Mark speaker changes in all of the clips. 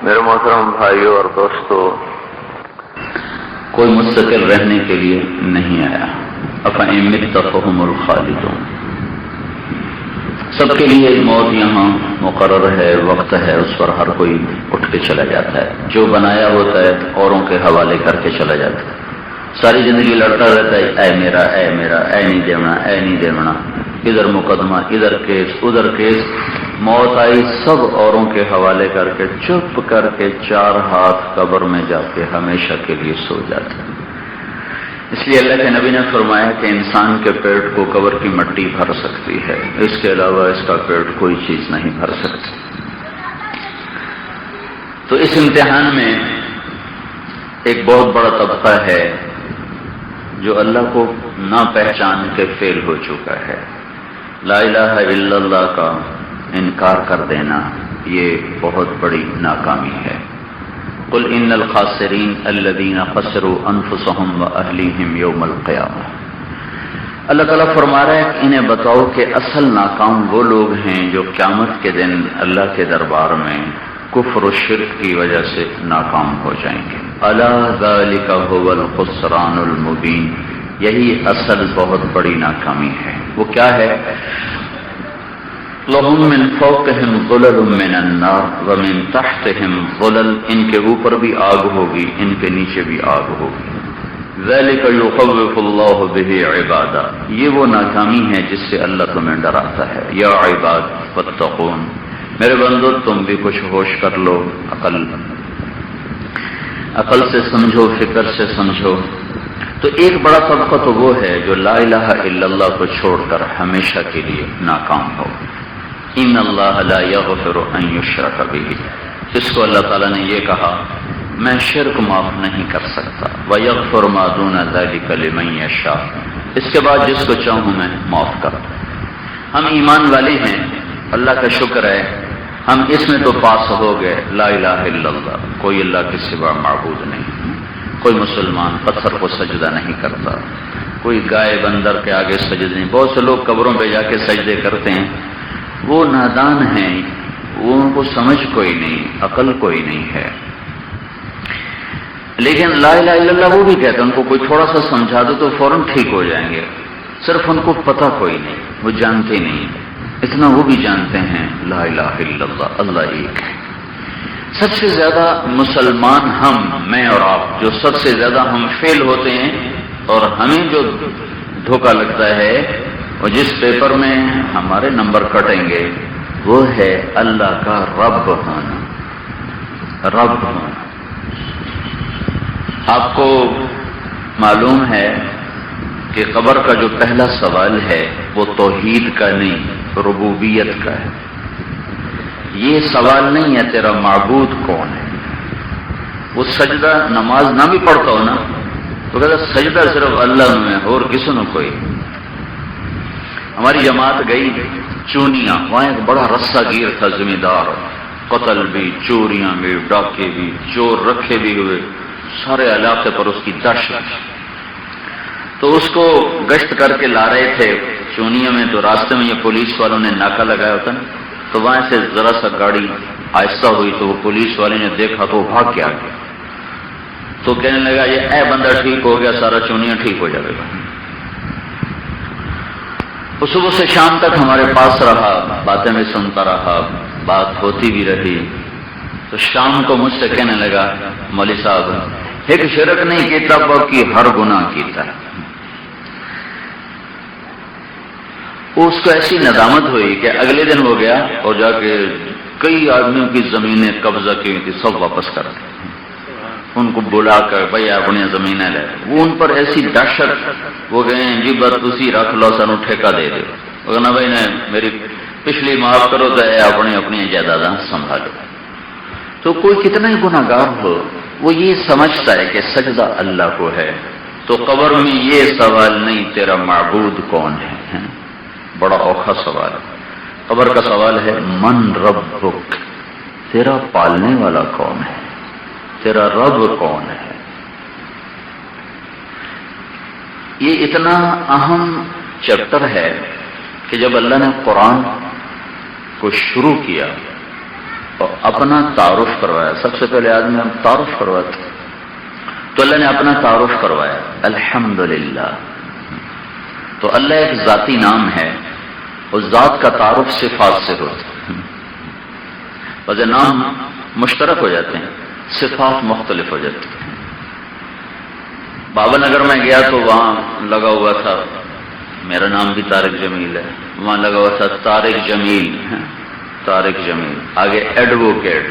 Speaker 1: میرے محترم بھائیوں اور دوستوں،
Speaker 2: کوئی مستقل رہنے کے لیے نہیں آیا۔ افإن مت فهم الخالدون، سب کے لیے موت یہاں مقرر ہے، وقت ہے، اس پر ہر کوئی اٹھ کے چلا جاتا ہے۔ جو بنایا ہوتا ہے اوروں کے حوالے کر کے چلا جاتا ہے، ساری زندگی لڑتا رہتا ہے، اے میرا اے میرا، اے نہیں دیونا اے نہیں دیونا، ادھر مقدمہ ادھر کیس ادھر کیس۔ موت آئی سب اوروں کے حوالے کر کے چپ کر کے 4 ہاتھ قبر میں جا کے ہمیشہ کے لیے سو جاتا ہے۔ اس لیے اللہ کے نبی نے فرمایا کہ انسان کے پیٹ کو قبر کی مٹی بھر سکتی ہے، اس کے علاوہ اس کا پیٹ کوئی چیز نہیں بھر سکتی۔ تو اس امتحان میں ایک بہت بڑا طبقہ ہے جو اللہ کو نہ پہچان کے فیل ہو چکا ہے۔ لا الہ الا اللہ کا انکار کر دینا یہ بہت بڑی ناکامی ہے۔ قل ان الخاسرین الذین خسروا انفسهم واہلیہم یوم القیامہ۔ اللہ تعالیٰ فرما رہا ہے کہ انہیں بتاؤ کہ اصل ناکام وہ لوگ ہیں جو قیامت کے دن اللہ کے دربار میں کفر و شرک کی وجہ سے ناکام ہو جائیں گے۔ الا ذلک هو الخسران المبین، یہی اصل بہت بڑی ناکامی ہے۔ وہ کیا ہے؟ لہم من فوقہم ظلل من النار ومن تحتہم ظلل، ان کے اوپر بھی آگ ہوگی، ان کے نیچے بھی آگ ہوگی۔ ذلک یخوف اللہ بہ عبادہ، یہ وہ ناکامی ہے جس سے اللہ تمہیں ڈراتا ہے۔ یا عباد فاتقون، میرے بندو تم بھی کچھ ہوش کر لو، عقل سے سمجھو، فکر سے سمجھو۔ تو ایک بڑا طبقہ تو وہ ہے جو لا الہ الا اللہ کو چھوڑ کر ہمیشہ کے لیے ناکام ہو۔ ان اللہ لا یغفر ان یشرک بہ، اس کو اللہ تعالیٰ نے یہ کہا میں شرک معاف نہیں کر سکتا، ویغفر ما دون ذلک لمن یشاء، اس کے بعد جس کو چاہوں میں معاف کرتا۔ ہم ایمان والے ہیں، اللہ کا شکر ہے، ہم اس میں تو پاس ہو گئے، لا الہ الا اللہ، کوئی اللہ کے سوا معبود نہیں، کوئی مسلمان پتھر کو سجدہ نہیں کرتا، کوئی گائے بندر کے آگے سجدہ نہیں۔ بہت سے لوگ قبروں پہ جا کے سجدے کرتے ہیں، وہ نادان ہیں، وہ ان کو سمجھ کوئی نہیں، عقل کوئی نہیں ہے۔ لیکن لا الہ الا اللہ وہ بھی کہتے ہیں، ان کو کوئی تھوڑا سا سمجھا دو تو فوراً ٹھیک ہو جائیں گے، صرف ان کو پتہ کوئی نہیں، وہ جانتے نہیں۔ اتنا وہ بھی جانتے ہیں لا الہ الا اللہ، اللہ ایک ہے۔ سب سے زیادہ مسلمان ہم، میں اور آپ، جو سب سے زیادہ ہم فیل ہوتے ہیں اور ہمیں جو دھوکہ لگتا ہے اور جس پیپر میں ہمارے نمبر کٹیں گے وہ ہے اللہ کا رب ہونا، رب ہونا۔ آپ کو معلوم ہے کہ قبر کا جو پہلا سوال ہے وہ توحید کا نہیں، ربوبیت کا ہے۔ یہ سوال نہیں ہے تیرا معبود کون ہے۔ وہ سجدہ نماز نہ بھی پڑھتا ہو نا تو کہتا سجدہ صرف اللہ میں ہے اور کسی نے کوئی۔ ہماری جماعت گئی چونیاں، وہاں ایک بڑا رسہ گیر تھا زمیندار، قتل بھی، چوریاں بھی، ڈاکے بھی، چور رکھے بھی ہوئے، سارے علاقے پر اس کی دہشت۔ تو اس کو گشت کر کے لا رہے تھے چونیاں میں، تو راستے میں یہ پولیس والوں نے ناکہ لگایا ہوتا نا، تو وہاں سے ذرا سا گاڑی آہستہ ہوئی تو وہ پولیس والے نے دیکھا تو وہ بھاگ کے آ گیا۔ تو کہنے لگا یہ اے بندہ ٹھیک ہو گیا، سارا چونیاں ٹھیک ہو جائے گا۔ وہ صبح سے شام تک ہمارے پاس رہا، باتیں بھی سنتا رہا، بات ہوتی بھی رہی۔ تو شام کو مجھ سے کہنے لگا مولوی صاحب ایک شرک نہیں کیتا باقی ہر گناہ کیتا ہے۔ اس کو ایسی ندامت ہوئی کہ اگلے دن ہو گیا اور جا کے کئی آدمیوں کی زمینیں قبضہ کی ہوئی تھی سب واپس کر دی، ان کو بلا کر بھائی اپنی زمینیں لے۔ وہ ان پر ایسی دہشت، وہ گئے جی بس تسی رکھ لو سانو ٹھیکہ دے دو، وہ کہنا بھائی نے میری پچھلی معاف کرو تو اپنی اپنی جائیداداں سنبھالو۔ تو کوئی کتنا ہی گناہ گار ہو وہ یہ سمجھتا ہے کہ سجدہ اللہ کو ہے، تو قبر میں یہ سوال نہیں تیرا معبود کون ہے، بڑا اوکھا سوال ہے۔ قبر کا سوال ہے من ربک، تیرا پالنے والا کون ہے، تیرا رب کون ہے۔ یہ اتنا اہم چیپٹر ہے کہ جب اللہ نے قرآن کو شروع کیا اور اپنا تعارف کروایا. سب سے پہلے آدمی ہم تعارف کرواتے، تو اللہ نے اپنا تعارف کروایا الحمدللہ. تو اللہ ایک ذاتی نام ہے، اس ذات کا تعارف صفات سے ہوتا ہے. وجہ نام مشترک ہو جاتے ہیں، صفات مختلف ہو جاتی ہیں. بابا نگر میں گیا تو وہاں لگا ہوا تھا، میرا نام بھی طارق جمیل ہے، وہاں لگا ہوا تھا طارق جمیل، طارق جمیل، آگے ایڈوکیٹ.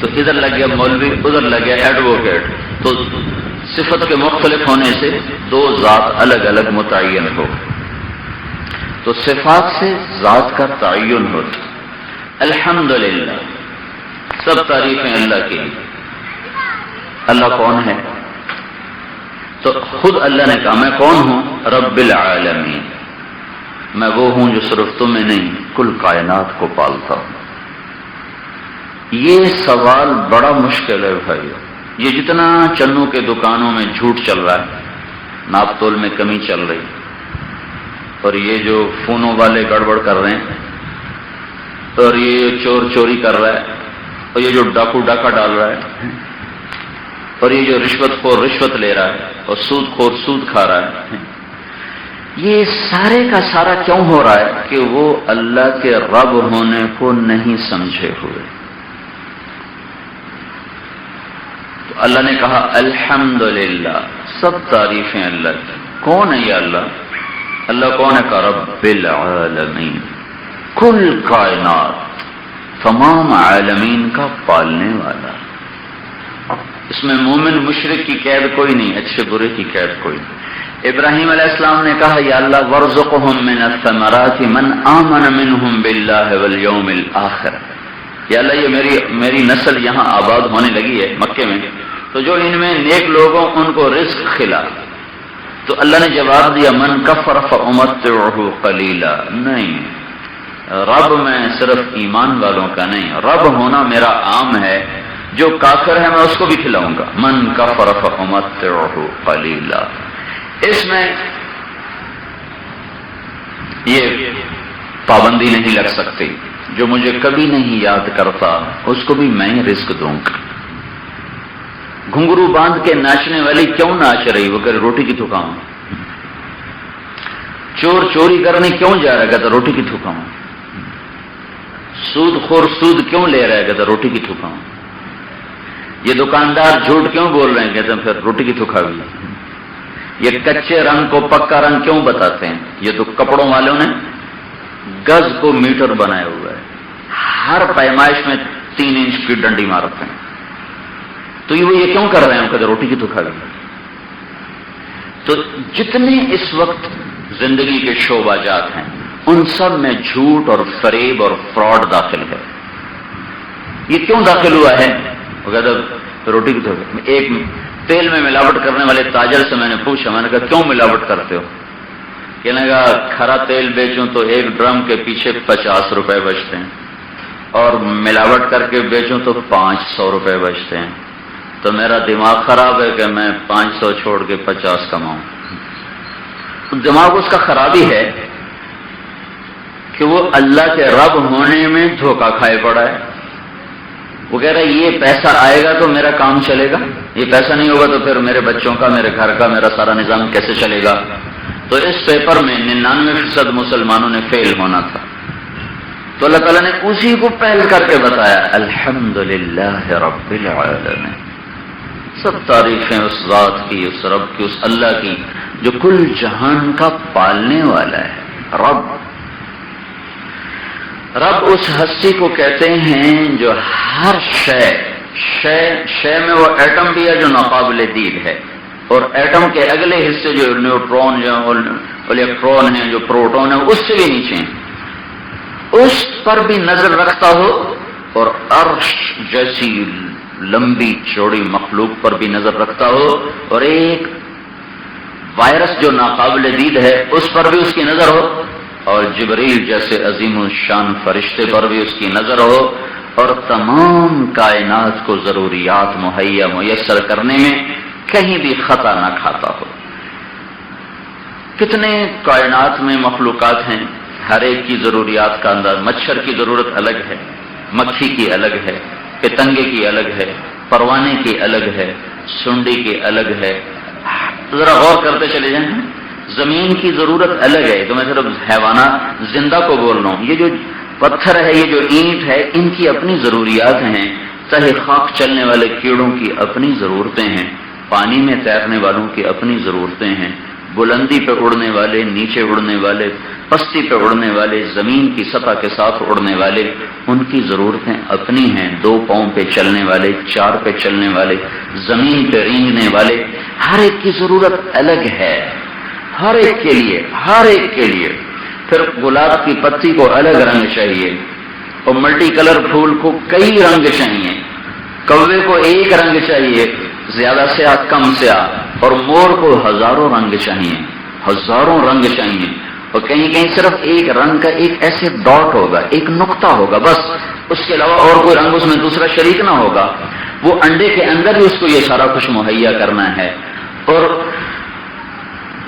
Speaker 2: تو ادھر لگ گیا مولوی، ادھر لگ گیا ایڈوکیٹ. تو صفت کے مختلف ہونے سے دو ذات الگ الگ متعین ہو. تو صفات سے ذات کا تعین ہوتا. الحمدللہ، سب تعریفیں اللہ کی. اللہ کون ہے؟ تو خود اللہ نے کہا میں کون ہوں؟ رب العالمین، میں وہ ہوں جو صرف تمہیں نہیں کل کائنات کو پالتا ہوں. یہ سوال بڑا مشکل ہے بھائی. یہ جتنا چنوں کے دکانوں میں جھوٹ چل رہا ہے، ناپ تول میں کمی چل رہی، اور یہ جو فونوں والے گڑبڑ کر رہے ہیں، اور یہ چور چوری کر رہا ہے، اور یہ جو ڈاکو ڈاکہ ڈال رہا ہے، اور یہ جو رشوت خور رشوت لے رہا ہے، اور سود خور سود کھا رہا ہے، یہ سارے کا سارا کیوں ہو رہا ہے؟ کہ وہ اللہ کے رب ہونے کو نہیں سمجھے ہوئے. تو اللہ نے کہا الحمدللہ، سب تعریفیں اللہ کی. کون ہے یہ اللہ؟ اللہ کون ہے؟ کہ رب العالمین، کل کائنات، تمام عالمین کا پالنے والا. اس میں مومن مشرک کی قید کوئی نہیں، اچھے برے کی قید کوئی نہیں. ابراہیم علیہ السلام نے کہا یا اللہ وارزقہم من الثمرات من آمن منہم باللہ والیوم الآخر. یا اللہ یہ میری نسل یہاں آباد ہونے لگی ہے مکے میں، تو جو ان میں نیک لوگوں ان کو رزق کھلا. تو اللہ نے جواب دیا من کفر فامتعہ قلیلا. نہیں، رب میں صرف ایمان والوں کا نہیں، رب ہونا میرا عام ہے. جو کافر ہے میں اس کو بھی کھلاؤں گا. من کفر فامتعہ قلیلا. اس میں یہ پابندی نہیں لگ سکتی. جو مجھے کبھی نہیں یاد کرتا اس کو بھی میں رزق دوں گا. گھنگرو باندھ کے ناچنے والی کیوں ناچ رہی؟ وہ کہ روٹی کی تھکاؤں. چور چوری کرنے کیوں جا رہا ہے؟ کہتا روٹی کی تھکاؤں. سود خور سود کیوں لے رہا ہے؟ کہتا روٹی کی تھکاؤں. یہ دکاندار جھوٹ کیوں بول رہے ہیں؟ کہتے ہیں پھر روٹی کی تھکاوی. یہ کچے رنگ کو پکا رنگ کیوں بتاتے ہیں؟ یہ تو کپڑوں والوں نے گز کو میٹر بنایا ہوا ہے، ہر پیمائش میں 3 انچ کی ڈنڈی مارتے ہیں. تو یہ کیوں کر رہے ہیں؟ کہتے روٹی کی تھکاوی. تو جتنے اس وقت زندگی کے شعبہ جات ہیں ان سب میں جھوٹ اور فریب اور فراڈ داخل ہے. یہ کیوں داخل ہوا ہے؟ وہ کہتا روٹی کی تھکاوی. ایک تیل میں ملاوٹ کرنے والے تاجر سے میں نے پوچھا، میں نے کہا کیوں ملاوٹ کرتے ہو؟ کہنے لگا کھرا تیل بیچوں تو ایک ڈرم کے پیچھے 50 روپے بچتے ہیں، اور ملاوٹ کر کے بیچوں تو 500 روپے بچتے ہیں. تو میرا دماغ خراب ہے کہ میں 500 چھوڑ کے 50 کماؤں. دماغ اس کا خرابی ہے کہ وہ اللہ کے رب ہونے میں دھوکہ کھائے پڑا ہے. وہ کہہ رہا ہے یہ پیسہ آئے گا تو میرا کام چلے گا، یہ پیسہ نہیں ہوگا تو پھر میرے بچوں کا، میرے گھر کا، میرا سارا نظام کیسے چلے گا. تو اس پیپر میں 99% مسلمانوں نے فیل ہونا تھا. تو اللہ تعالیٰ نے اسی کو پہل کر کے بتایا الحمدللہ رب العالمین. سب تعریفیں اس ذات کی، اس رب کی، اس اللہ کی جو کل جہان کا پالنے والا ہے. رب اس ہستی کو کہتے ہیں جو ہر شے میں وہ ایٹم بھی ہے جو ناقابل دید ہے، اور ایٹم کے اگلے حصے جو نیوٹرون جو الیکٹرون ہیں، جو پروٹون ہیں، اس سے بھی نیچے ہیں، اس پر بھی نظر رکھتا ہو، اور عرش جیسی لمبی چوڑی مخلوق پر بھی نظر رکھتا ہو، اور ایک وائرس جو ناقابل دید ہے اس پر بھی اس کی نظر ہو، اور جبریل جیسے عظیم الشان فرشتے پر بھی اس کی نظر ہو، اور تمام کائنات کو ضروریات مہیا میسر کرنے میں کہیں بھی خطا نہ کھاتا ہو. کتنے کائنات میں مخلوقات ہیں، ہر ایک کی ضروریات کا انداز. مچھر کی ضرورت الگ ہے، مکھی کی الگ ہے، پتنگے کی الگ ہے، پروانے کی الگ ہے، سنڈی کی الگ ہے. ذرا غور کرتے چلے جائیں. زمین کی ضرورت الگ ہے. تو میں صرف حیوانات زندہ کو بول رہا ہوں. یہ جو پتھر ہے، یہ جو اینٹ ہے، ان کی اپنی ضروریات ہیں. تہے خاک چلنے والے کیڑوں کی اپنی ضرورتیں ہیں. پانی میں تیرنے والوں کی اپنی ضرورتیں ہیں. بلندی پہ اڑنے والے، نیچے اڑنے والے، پستی پہ اڑنے والے، زمین کی سطح کے ساتھ اڑنے والے، ان کی ضرورتیں اپنی ہیں. 2 پاؤں پہ چلنے والے، 4 پہ چلنے والے، زمین پہ رینگنے والے، ہر ایک کی ضرورت الگ ہے. ہر ایک کے لیے، ہر ایک کے لیے. پھر گلاب کی پتی کو الگ رنگ چاہیے، اور ملٹی کلر پھول کو کئی رنگ چاہیے. کوے کو ایک رنگ چاہیے، زیادہ سیاہ کم سیاہ، اور مور کو ہزاروں رنگ چاہیے، ہزاروں رنگ چاہیے. اور کہیں کہیں صرف ایک رنگ کا ایک ایسے ڈاٹ ہوگا، ایک نقطہ ہوگا بس، اس کے علاوہ اور کوئی رنگ اس میں دوسرا شریک نہ ہوگا. وہ انڈے کے اندر ہی اس کو یہ سارا کچھ مہیا کرنا ہے. اور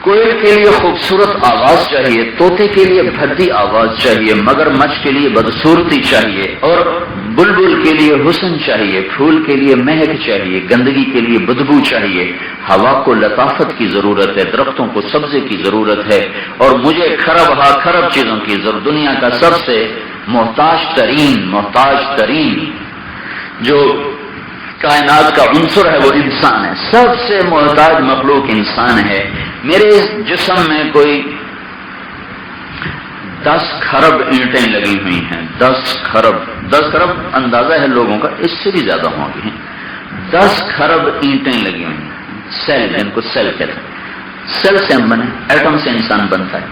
Speaker 2: کوئل کے لیے خوبصورت آواز چاہیے، طوطے کے لیے بھدی آواز چاہیے، مگرمچھ کے لیے بدصورتی چاہیے، اور بلبل کے لیے حسن چاہیے، پھول کے لیے مہک چاہیے، گندگی کے لیے بدبو چاہیے. ہوا کو لطافت کی ضرورت ہے، درختوں کو سبزے کی ضرورت ہے، اور مجھے خرب چیزوں کی ضرورت. دنیا کا سب سے محتاج ترین جو کائنات کا عنصر ہے وہ انسان ہے. سب سے محتاج مخلوق انسان ہے. میرے جسم میں کوئی 10 خرب اینٹیں لگی ہوئی ہیں. 10 خرب اندازہ ہے لوگوں کا، اس سے بھی زیادہ ہوں گی. 10 خرب اینٹیں لگی ہوئی ہیں. سیل، ان کو سیل کہتے ہیں. سیل سے ہم بنے، ایٹم سے انسان بنتا ہے.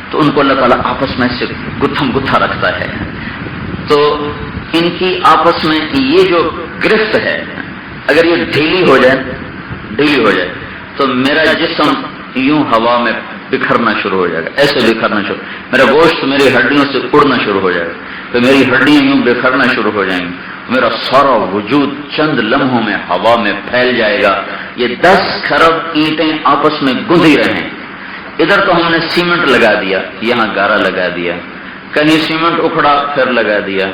Speaker 2: تو ان کو اللہ تعالیٰ آپس میں سے گتھا رکھتا ہے. تو ان کی آپس میں یہ جو گرفت ہے، اگر یہ ڈھیلی ہو جائے تو میرا جسم یوں ہوا میں بکھرنا شروع ہو جائے گا، ایسے بکھرنا شروع. میرا گوشت میری ہڈیوں سے اڑنا شروع ہو جائے گا، تو میری ہڈیاں یوں بکھرنا شروع ہو جائیں گی. میرا سارا وجود چند لمحوں میں ہوا میں پھیل جائے گا. یہ 10 خرب اینٹیں آپس میں گندھی رہیں. ادھر تو ہم نے سیمنٹ لگا دیا، یہاں گارا لگا دیا، کہیں سیمنٹ اکھڑا پھر لگا دیا.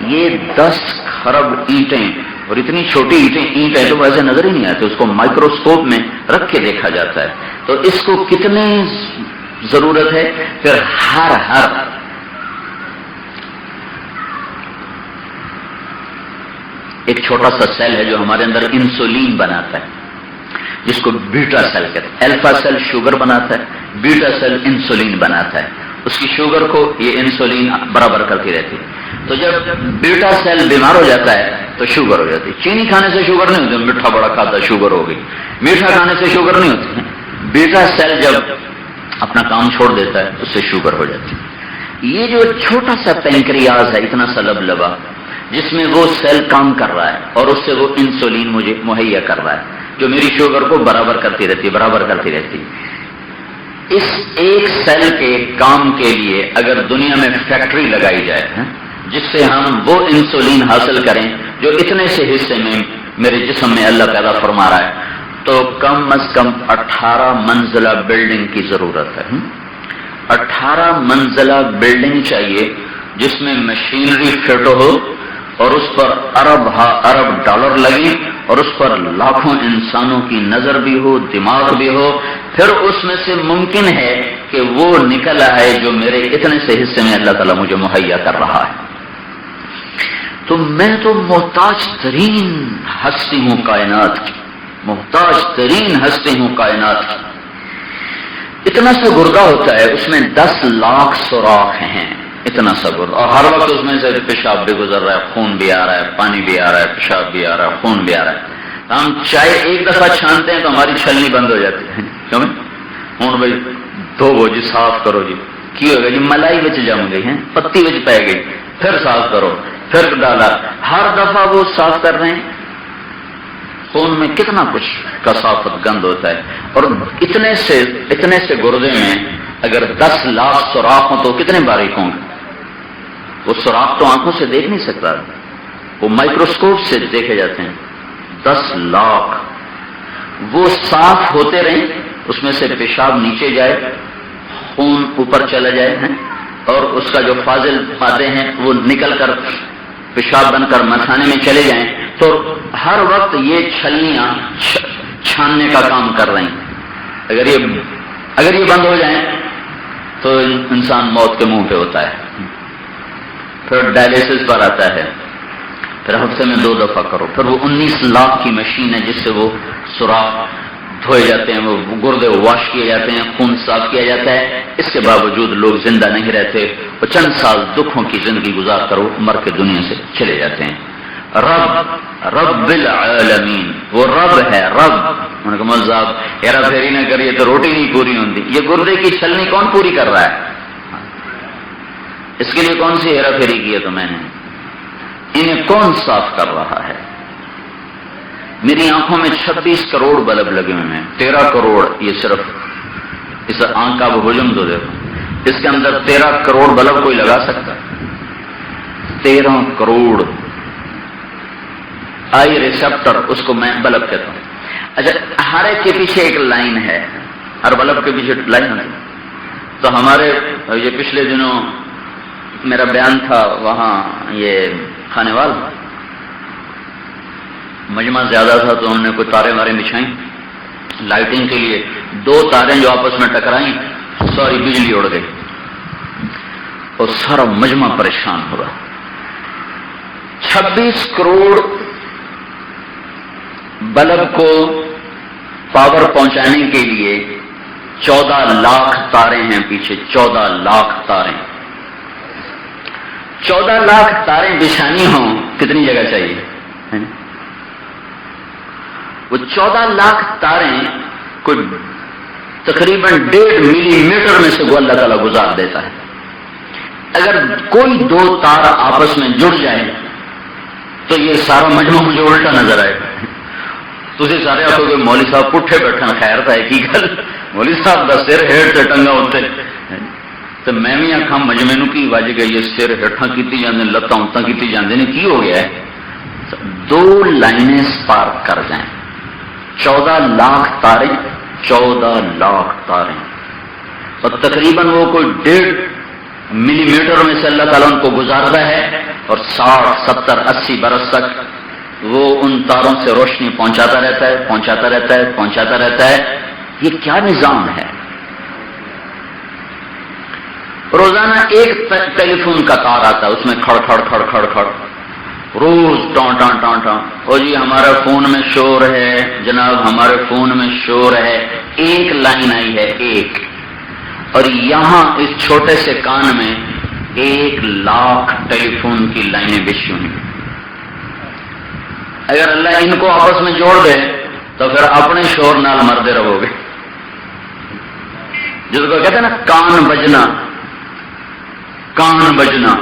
Speaker 2: یہ 10 خرب اینٹیں، اور اتنی چھوٹی اینٹیں تو ویسے نظر ہی نہیں آتی، اس کو مائکروسکوپ میں رکھ کے دیکھا جاتا ہے. تو اس کو کتنی ضرورت ہے. پھر ہر ایک چھوٹا سا سیل ہے جو ہمارے اندر انسولین بناتا ہے، جس کو بیٹا سیل کہتے ہیں. الفا سیل شوگر بناتا ہے، بیٹا سیل انسولین بناتا ہے. اس کی شوگر کو یہ انسولین برابر کرتی رہتی ہے. تو جب بیٹا سیل بیمار ہو جاتا ہے تو شوگر ہو جاتی ہے. چینی کھانے سے شوگر نہیں ہوتی، میٹھا بڑا کھاتا شوگر ہو گئی. میٹھا کھانے سے شوگر نہیں ہوتی. بیٹا سیل جب اپنا کام چھوڑ دیتا ہے اس سے شوگر ہو جاتی ہے. یہ جو چھوٹا سا پینکریاز ہے، اتنا سا لبلبا، جس میں وہ سیل کام کر رہا ہے، اور اس سے وہ انسولین مجھے مہیا کر رہا ہے، جو میری شوگر کو برابر کرتی رہتی ہے. اس ایک سیل کے کام کے لیے اگر دنیا میں فیکٹری لگائی جائے جس سے ہم وہ انسولین حاصل کریں جو اتنے سے حصے میں میرے جسم میں اللہ پیدا فرما رہا ہے، تو کم از کم 18 منزلہ بلڈنگ کی ضرورت ہے. 18 منزلہ بلڈنگ چاہیے جس میں مشینری فٹ ہو، اور اس پر ارب ڈالر لگیں، اور اس پر لاکھوں انسانوں کی نظر بھی ہو، دماغ بھی ہو. پھر اس میں سے ممکن ہے کہ وہ نکل آئے جو میرے اتنے سے حصے میں اللہ تعالیٰ مجھے مہیا کر رہا ہے. تو میں تو محتاج ترین ہستی ہوں کائنات کی. اتنا سا گردہ ہوتا ہے، اس میں 10 لاکھ سوراخ ہیں. اتنا سا گردہ، اور ہر وقت اس میں سے پیشاب بھی گزر رہا ہے، خون بھی آ رہا ہے، پانی بھی آ رہا ہے، پیشاب بھی آ رہا ہے، خون بھی آ رہا ہے. ہم چائے ایک دفعہ چھانتے ہیں تو ہماری چھلنی بند ہو جاتی ہے. کیوں ہوں بھائی دھوو جی، صاف کرو جی. کی ہو گیا جی؟ ملائی بچ جم گئی ہے، پتی بچ پی گئی، پھر صاف کرو، پھر ڈالا. ہر دفعہ وہ صاف کر رہے ہیں. خون میں کتنا کچھ کثافت گند ہوتا ہے. اور اتنے سے گردے میں اگر 10 لاکھ سوراخ ہوں تو کتنے باریک ہوں گے. وہ سوراخ تو آنکھوں سے دیکھ نہیں سکتا، وہ مائکروسکوپ سے دیکھے جاتے ہیں. 10 لاکھ وہ صاف ہوتے رہیں، اس میں سے پیشاب نیچے جائے، خون اوپر چلا جائے، اور اس کا جو فاضل مادے ہیں وہ نکل کر پیشاب بن کر مثانے میں چلے جائیں تو ہر وقت یہ چھلنیاں چھاننے کا کام کر رہی ہیں. اگر یہ بند ہو جائیں تو انسان موت کے منہ پہ ہوتا ہے. پھر ڈائلیسس پر آتا ہے، پھر ہفتے میں 2 دفعہ کرو. پھر وہ 19 لاکھ کی مشین ہے جس سے وہ سوراخ دھوئے جاتے ہیں، وہ گردے واش کیے جاتے ہیں، خون صاف کیا جاتا ہے. اس کے باوجود لوگ زندہ نہیں رہتے. وہ چند سال دکھوں کی زندگی گزار کر وہ مر کے دنیا سے چلے جاتے ہیں. رب العالمین، وہ رب ہے. رب انہوں نے کہا مول صاحب ہیرا پھیری نہ کریے تو روٹی نہیں پوری ہوتی. یہ گردے کی چھلنی کون پوری کر رہا ہے؟ اس کے لیے کون سی ہیرا پھیری کی ہے؟ تو میں نے انہیں کون صاف کر رہا ہے؟ میری آنکھوں میں 26 کروڑ بلب لگے ہوئے ہیں. 13 کروڑ یہ صرف اس آنکھ کا حجم تو دیکھو، اس کے اندر 13 کروڑ بلب کوئی لگا سکتا؟ 13 کروڑ آئی ریسپٹر، اس کو میں بلب کہتا ہوں. اچھا، ہر ایک کے پیچھے ایک لائن ہے، ہر بلب کے پیچھے لائن ہے. تو ہمارے یہ پچھلے دنوں میرا بیان تھا وہاں یہ کھانے وال مجمع زیادہ تھا تو انہوں نے کوئی تارے مارے بچھائیں لائٹنگ کے لیے. 2 تاریں جو آپس میں ٹکرائیں، ساری بجلی اڑ گئی اور سارا مجمع پریشان ہو رہا. 26 کروڑ بلب کو پاور پہنچانے کے لیے 14 لاکھ تاریں ہیں پیچھے. 14 لاکھ تاریں. 14 لاکھ تاریں بچھانی ہوں کتنی جگہ چاہیے؟ وہ 14 لاکھ تاریں کوئی تقریباً 1.5 ملی میٹر میں سے وہ اللہ تعالیٰ گزار دیتا ہے. اگر کوئی 2 تار آپس میں جڑ جائیں تو یہ سارا مجموعہ مجھے الٹا نظر آئے. تھی سارے آپ کو مولوی صاحب پٹھے بیٹھا خیر تھا کی گل مولوی صاحب کا سر ہیٹ سے ٹنگا ہوتے تو میں بھی آخا مجمے نو کی وج گئی ہے، سر ہیٹاں کی جانے لتاں اتاں کی جانے نے کی ہو گیا ہے. 2 لائنیں سپارک کر جائیں. 14 لاکھ تاریں، 14 لاکھ تاریں اور تقریباً وہ کوئی 1.5 ملی میٹر میں سے اللہ تعالیٰ ان کو گزارتا ہے اور 60 70 80 برس تک وہ ان تاروں سے روشنی پہنچاتا رہتا ہے، پہنچاتا رہتا ہے، پہنچاتا رہتا ہے. یہ کیا نظام ہے؟ روزانہ ایک ٹیلی فون کا تار آتا ہے، اس میں کھڑ کھڑ کھڑ کھڑ کھڑ روز ٹان ٹان ٹان ٹان. اور جی ہمارے فون میں شور ہے جناب، ہمارے فون میں شور ہے. ایک لائن آئی ہے ایک، اور یہاں اس چھوٹے سے کان میں 1 لاکھ ٹیلی فون کی لائنیں بچھی ہوئی. اگر اللہ ان کو آپس میں جوڑ دے تو پھر اپنے شور نال مردے رہو گے. جس کو کہتے ہیں نا کان بجنا، کان بجنا.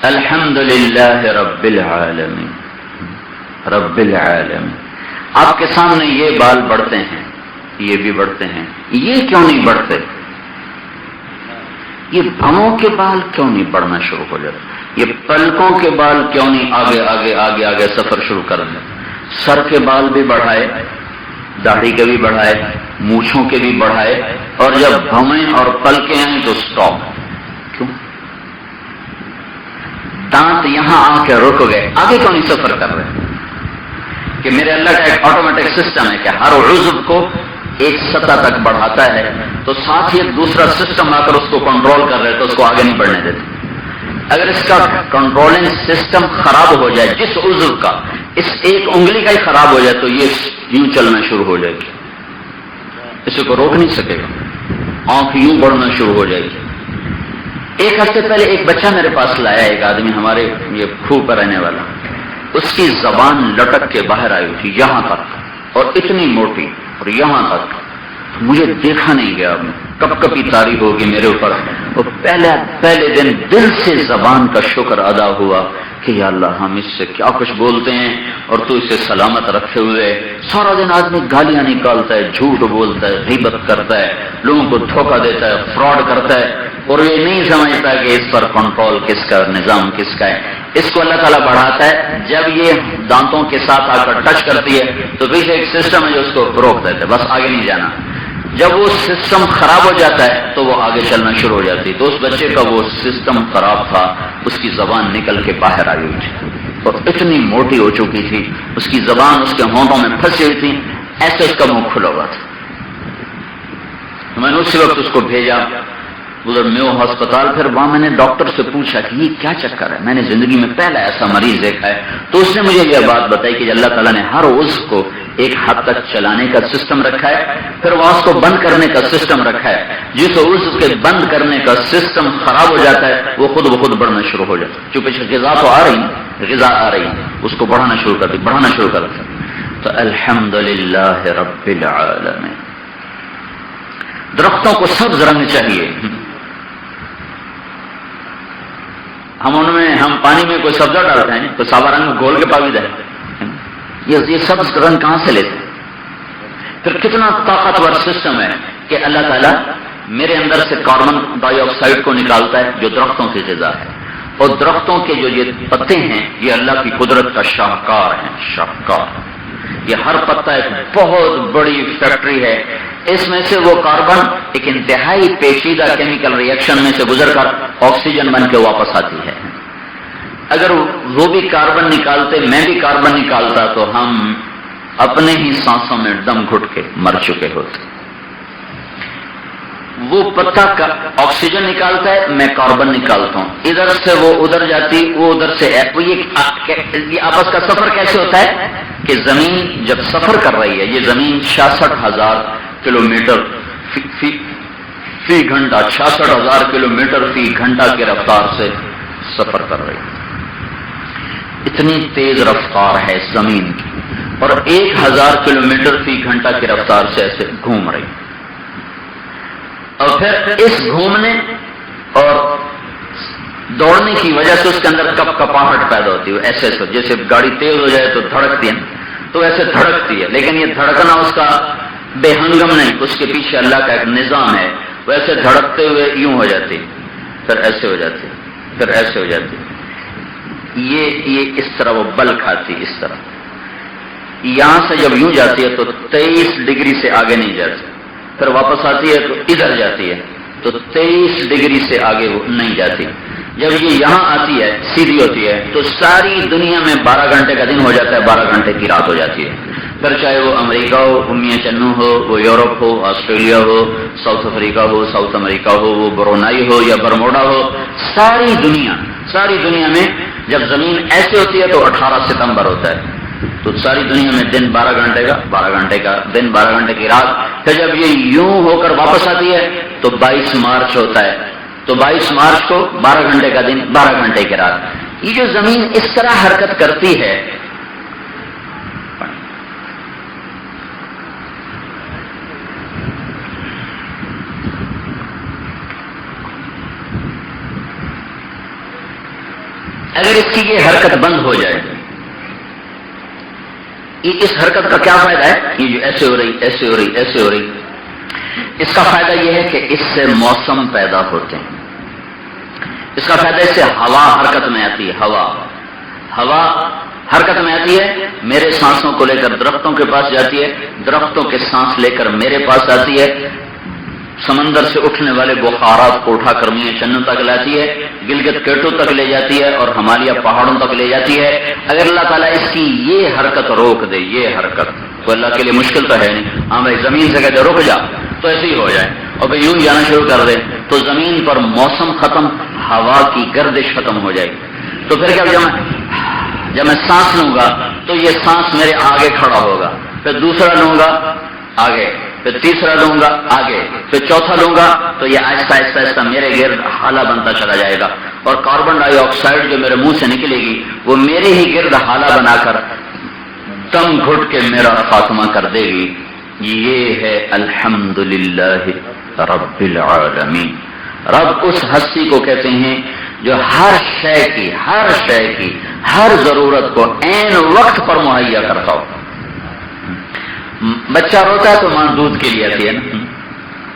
Speaker 2: الحمدللہ رب العالمین، رب العالمین. آپ کے سامنے یہ بال بڑھتے ہیں، یہ بھی بڑھتے ہیں، یہ کیوں نہیں بڑھتے؟ یہ بھووں کے بال کیوں نہیں بڑھنا شروع ہو جاتے؟ یہ پلکوں کے بال کیوں نہیں آگے آگے آگے آگے سفر شروع کر دیں؟ سر کے بال بھی بڑھائے، داڑھی کے بھی بڑھائے، مونچھوں کے بھی بڑھائے، اور جب بھویں اور پلکیں آئیں تو سٹاپ. کیوں؟ دانت یہاں آ کے رک گئے، آگے کیوں نہیں سفر کر رہے؟ کہ میرے اللہ کا ایک آٹومیٹک سسٹم ہے کہ ہر عضو کو ایک سطح تک بڑھاتا ہے، تو ساتھ ہی ایک دوسرا سسٹم آ کر اس کو کنٹرول کر رہے تو اس کو آگے نہیں بڑھنے دیتے. اگر اس کا کنٹرولنگ سسٹم خراب ہو جائے، جس عضو کا اس ایک انگلی کا ہی خراب ہو جائے تو یہ یوں چلنا شروع ہو جائے گی، اسے کو روک نہیں سکے گا. آنکھ یوں بڑھنا شروع ہو جائے گی. ایک ہفتے پہلے ایک بچہ میرے پاس لایا، ایک آدمی ہمارے یہ پھو پر رہنے والا، اس کی زبان لٹک کے باہر آئی تھی یہاں تک، اور اتنی موٹی اور یہاں تک. مجھے دیکھا نہیں گیا، کب کبھی تاری ہوگی میرے اوپر. اور پہلے دن دل سے زبان کا شکر ادا ہوا کہ یا اللہ ہم اس سے کیا کچھ بولتے ہیں اور تو اسے سلامت رکھے ہوئے. سارا دن آدمی گالیاں نکالتا ہے، جھوٹ بولتا ہے، غیبت کرتا ہے، لوگوں کو دھوکہ دیتا ہے، فراڈ کرتا ہے، اور یہ نہیں سمجھتا کہ اس پر کنٹرول کس کا، نظام کس کا ہے. اس کو اللہ تعالیٰ بڑھاتا ہے. جب یہ دانتوں کے ساتھ آ کر ٹچ کرتی ہے تو پیچھے ایک سسٹم ہے جو اس کو روک دیتا ہے، بس آگے نہیں جانا. جب وہ سسٹم خراب ہو جاتا ہے تو وہ آگے چلنا شروع ہو جاتی ہے. تو اس بچے کا وہ سسٹم خراب تھا, اس کی زبان نکل کے باہر آئی ہوئی تھی اور اتنی موٹی ہو چکی تھی, اس کی زبان اس کے ہونٹوں میں پھنسی ہوئی تھی, ایسے اس کا منہ کھلا ہوا تھا. میں نے اسی وقت اس کو بھیجا ادھر میو ہسپتال. پھر وہاں میں نے ڈاکٹر سے پوچھا کہ یہ کیا چکر ہے, میں نے زندگی میں پہلا ایسا مریض دیکھا ہے. تو اس نے مجھے یہ بات بتائی کہ اللہ تعالیٰ نے ہر عضو کو ایک حد تک چلانے کا سسٹم رکھا ہے, پھر وہاں اس کو بند کرنے کا سسٹم رکھا ہے. جس عضو کے بند کرنے کا سسٹم خراب ہو جاتا ہے وہ خود بخود بڑھنا شروع ہو جاتا ہے. چونکہ غذا تو آ رہی, غذا آ رہی, اس کو بڑھانا شروع کر دیتا. تو الحمدللہ رب العالمین. درختوں کو سبز رنگ چاہیے. ہم پانی میں کوئی سبزہ ڈالتے ہیں تو سابا رنگ گول کے پاویدہ ہے, یہ سبز رنگ کہاں سے لیتے ہیں؟ پھر کتنا طاقتور سسٹم ہے کہ اللہ تعالیٰ میرے اندر سے کاربن ڈائی آکسائڈ کو نکالتا ہے جو درختوں کی غذا ہے, اور درختوں کے جو یہ پتے ہیں یہ اللہ کی قدرت کا شاہکار ہیں. شاہکار, یہ ہر پتا ایک بہت بڑی فیکٹری ہے. اس میں سے وہ کاربن ایک انتہائی پیچیدہ کیمیکل ری ایکشن میں سے گزر کر آکسیجن بن کے واپس آتی ہے. اگر وہ بھی کاربن نکالتے, میں بھی کاربن نکالتا, تو ہم اپنے ہی سانسوں میں دم گھٹ کے مر چکے ہوتے. وہ پتا کا آکسیجن نکالتا ہے, میں کاربن نکالتا ہوں, ادھر سے وہ ادھر جاتی, وہ ادھر سے یہ آپس کا سفر کیسے ہوتا ہے کہ زمین جب سفر کر رہی ہے, یہ زمین 66,000 کلومیٹر فی گھنٹہ 66,000 کلومیٹر فی گھنٹہ کی رفتار سے سفر کر رہی ہے. اتنی تیز رفتار ہے زمین کی, اور 1,000 کلومیٹر فی گھنٹہ کی رفتار سے ایسے گھوم رہی. اور پھر اس گھومنے اور دوڑنے کی وجہ سے اس کے اندر کپ کپاہٹ پیدا ہوتی ہے. ایسے جیسے گاڑی تیز ہو جائے تو دھڑکتی ہے, تو ایسے دھڑکتی ہے, لیکن یہ دھڑکنا اس کا بے ہنگم نہیں, اس کے پیچھے اللہ کا ایک نظام ہے. ویسے دھڑکتے ہوئے یوں ہو جاتی, پھر ایسے ہو جاتی, پھر ایسے ہو جاتی. یہ اس طرح وہ بل کھاتی, اس طرح. یہاں سے جب یوں جاتی ہے تو 23 ڈگری سے آگے نہیں جاتی, پھر واپس آتی ہے تو ادھر جاتی ہے, تو 23 ڈگری سے آگے وہ نہیں جاتی. جب یہ یہاں آتی ہے, سیدھی ہوتی ہے, تو ساری دنیا میں 12 گھنٹے کا دن ہو جاتا ہے, 12 گھنٹے کی رات ہو جاتی ہے. پھر چاہے وہ امریکہ ہو, میاں چنو ہو, وہ یورپ ہو, آسٹریلیا ہو, ساؤتھ افریقہ ہو, ساؤتھ امریکہ ہو, وہ برونائی ہو یا برموڈا ہو, ساری دنیا میں جب زمین ایسے ہوتی ہے تو 18 ستمبر ہوتا ہے. تو ساری دنیا میں دن 12 گھنٹے کا دن, 12 گھنٹے کی رات. پھر جب یہ یوں ہو کر واپس آتی ہے تو 22 مارچ ہوتا ہے. تو 22 مارچ کو 12 گھنٹے کا دن, 12 گھنٹے کی رات. یہ جو زمین اس طرح حرکت کرتی ہے, اگر اس کی یہ حرکت بند ہو جائے, اس حرکت کا کیا فائدہ ہے؟ یہ جو ایسے ہو رہی, ایسے ہو رہی, ایسے ہو رہی, اس کا فائدہ یہ ہے کہ اس سے موسم پیدا ہوتے ہیں. اس کا فائدہ اس سے ہوا حرکت میں آتی ہے. ہوا حرکت میں آتی ہے, میرے سانسوں کو لے کر درختوں کے پاس جاتی ہے, درختوں کے سانس لے کر میرے پاس آتی ہے, سمندر سے اٹھنے والے بخارات کو اٹھا کر میاں چنو تک لاتی ہے, گلگت کیٹو تک لے جاتی ہے, اور ہمالیہ پہاڑوں تک لے جاتی ہے. اگر اللہ تعالیٰ اس کی یہ حرکت روک دے, یہ حرکت تو اللہ کے لیے مشکل تو ہے نہیں. ہاں بھائی, زمین سے کہتے رک جا تو ایسے ہی ہو جائے, اور پھر یوں جانا شروع کر دے تو زمین پر موسم ختم, ہوا کی گردش ختم ہو جائے گی. تو پھر کیا, جب میں سانس لوں گا تو یہ سانس میرے آگے کھڑا ہوگا, پھر دوسرا لوں گا آگے, پھر تیسرا لوں گا آگے, پھر چوتھا لوں گا تو یہ آہستہ آہستہ میرے گرد حالہ بنتا چلا جائے گا, اور کاربن ڈائی آکسائڈ جو میرے منہ سے نکلے گی وہ میرے ہی گرد حالہ بنا کر دم گھٹ کے میرا خاتمہ کر دے گی. یہ ہے الحمدللہ رب العالمین. رب اس ہستی کو کہتے ہیں جو ہر شے کی ہر ضرورت کو عین وقت پر مہیا کرتا ہو. بچہ روتا ہے تو ماں دودھ کے لیے آتی ہے نا,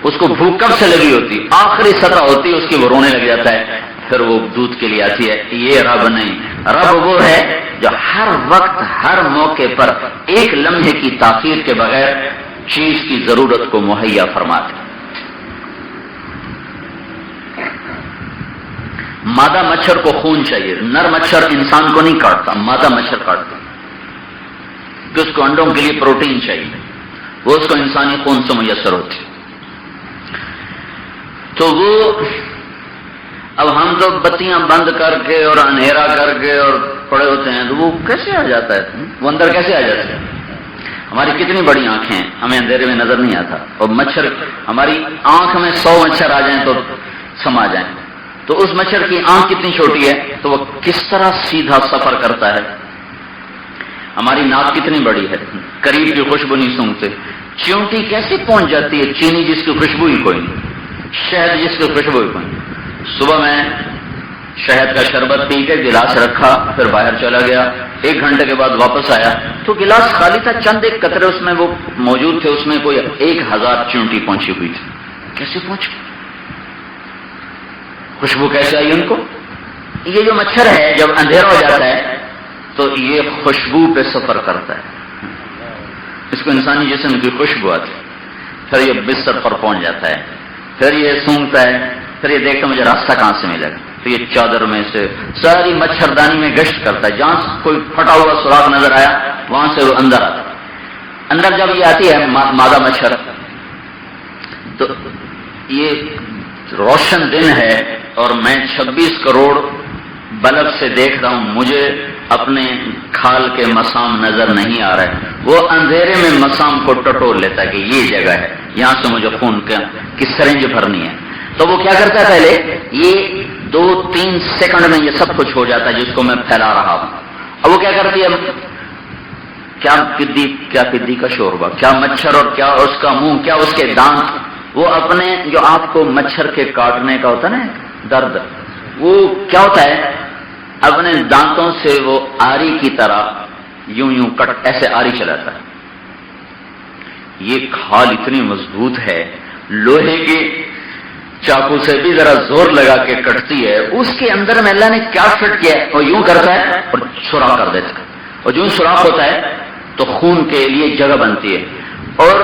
Speaker 2: اس کو بھوک کب سے لگی ہوتی, آخری سطح ہوتی ہے اس کی, وہ رونے لگ جاتا ہے, پھر وہ دودھ کے لیے آتی ہے. یہ رب نہیں, رب وہ ہے جو ہر وقت ہر موقع پر ایک لمحے کی تاخیر کے بغیر چیز کی ضرورت کو مہیا فرماتے ہیں۔ مادہ مچھر کو خون چاہیے، نر مچھر انسان کو نہیں کاٹتا، مادہ مچھر کاٹتا، کہ اس کو انڈوں کے لیے پروٹین چاہیے، وہ اس کو انسانی خون سے میسر ہوتی۔ تو وہ اب ہم تو بتیاں بند کر کے اور اندھیرا کر کے اور پڑے ہوتے ہیں، تو وہ کیسے آ جاتا ہے؟ وہ اندر کیسے آ جاتا ہے؟ ہماری کتنی بڑی آنکھیں ہیں، ہمیں اندھیرے میں نظر نہیں آتا، اور مچھر ہماری آنکھ میں 100 مچھر آ جائیں تو سما جائیں، تو اس مچھر کی آنکھ کتنی چھوٹی ہے، تو وہ کس طرح سیدھا سفر کرتا ہے۔ ہماری ناک کتنی بڑی ہے، قریب کی خوشبو نہیں سونگتے، چیونٹی کیسے پہنچ جاتی ہے؟ چینی جس کی خوشبو ہی کوئی نہیں، شہد جس کی خوشبو ہی کوئی نہیں۔ صبح میں شہد کا شربت پی کے گلاس رکھا، پھر باہر چلا گیا، 1 گھنٹے کے بعد واپس آیا تو گلاس خالی تھا، چند ایک قطرے اس میں وہ موجود تھے، اس میں کوئی 1000 چیونٹی پہنچی ہوئی تھی۔ کیسے پہنچ گئی؟ خوشبو کیسے آئی ان کو؟ یہ جو مچھر ہے جب اندھیرا ہو جاتا ہے تو یہ خوشبو پہ سفر کرتا ہے، اس کو انسانی جسم کی خوشبو آتی ہے، پھر یہ بستر پر پہنچ جاتا ہے، پھر یہ سونگتا ہے، پھر یہ دیکھتا مجھے راستہ کہاں سے ملے گا، تو یہ چادر میں سے ساری مچھردانی میں گشت کرتا ہے، جہاں کوئی پھٹا ہوا سوراخ نظر آیا وہاں سے وہ اندر آتا ہے۔ اندر جب یہ آتی ہے مادہ مچھر، تو یہ روشن دن ہے اور میں 26 کروڑ بلب سے دیکھ رہا ہوں، مجھے اپنے کھال کے مسام نظر نہیں آ رہے، وہ اندھیرے میں مسام کو ٹٹول لیتا ہے کہ یہ جگہ ہے، یہاں سے مجھے خون کی سرنج بھرنی ہے۔ تو وہ کیا کرتا ہے؟ پہلے یہ 2-3 سیکنڈ میں یہ سب کچھ ہو جاتا ہے جس کو میں پھیلا رہا ہوں۔ اب وہ کیا کرتی ہے؟ کیا پدی کا شوربہ، کیا مچھر اور کیا اس کا منہ، کیا اس کے دانت، وہ اپنے جو آپ کو مچھر کے کاٹنے کا ہوتا ہے نا درد، وہ کیا ہوتا ہے؟ اپنے دانتوں سے وہ آری کی طرح یوں کٹ، ایسے آری چلاتا ہے۔ یہ کھال اتنی مضبوط ہے، لوہے کے چاقو سے بھی ذرا زور لگا کے کٹتی ہے، اس کے اندر میں اللہ نے کیا فٹ کیا ہے، وہ یوں کرتا ہے اور سوراخ کر دیتا ہے، اور جو سوراخ ہوتا ہے تو خون کے لیے جگہ بنتی ہے، اور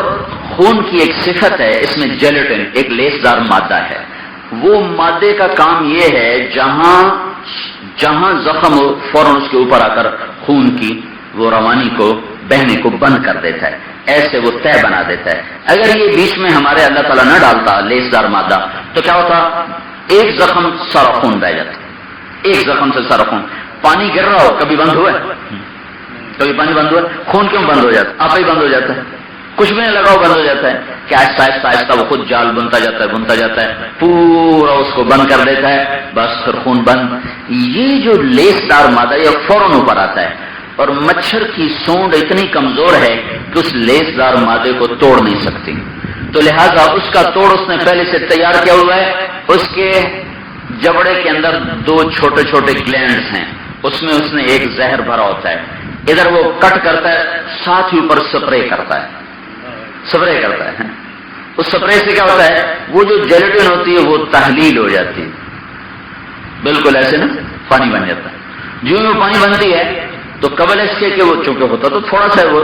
Speaker 2: خون کی ایک صفت ہے، اس میں جیلیٹن ایک لیسدار مادہ ہے، وہ مادے کا کام یہ ہے جہاں زخم ہو فوراً اس کے اوپر آ کر خون کی وہ روانی کو بہنے کو بند کر دیتا ہے، ایسے وہ طے بنا دیتا ہے۔ اگر یہ بیچ میں ہمارے اللہ تعالیٰ نہ ڈالتا لیسدار مادہ تو کیا ہوتا؟ ایک زخم سارا خون بہ جاتا، ایک زخم سے سارا خون۔ پانی گر رہا ہو، کبھی بند ہوا ہے؟ کبھی پانی بند ہوا؟ خون کیوں بند ہو جاتا؟ آپ ہی بند ہو جاتا ہے، کچھ بھی نہیں لگاؤ بند ہو جاتا ہے، کہ آہستہ آہستہ آہستہ وہ خود جال بنتا جاتا ہے، پورا اس کو بند کر دیتا ہے، بس پھر خون بند۔ یہ جو لیسدار مادہ یہ فوراً اوپر آتا ہے، اور مچھر کی سونڈ اتنی کمزور ہے کہ اس لیسدار مادے کو توڑ نہیں سکتی، تو لہذا اس کا توڑ اس نے پہلے سے تیار کیا ہوا ہے۔ اس کے جبڑے کے اندر 2 چھوٹے چھوٹے گلینڈز ہیں، اس میں اس نے ایک زہر بھرا ہوتا ہے، ادھر وہ کٹ کرتا ہے، ساتھ ہی اوپر سپرے کرتا ہے۔ اس سپرے سے کیا ہوتا ہے؟ وہ جو جیلیٹن ہوتی ہے وہ تحلیل ہو جاتی ہے، بالکل ایسے نا پانی بن جاتا ہے۔ جو وہ پانی بنتی ہے تو قبل اس کے کہ وہ چونکہ ہوتا تو تھوڑا سا، وہ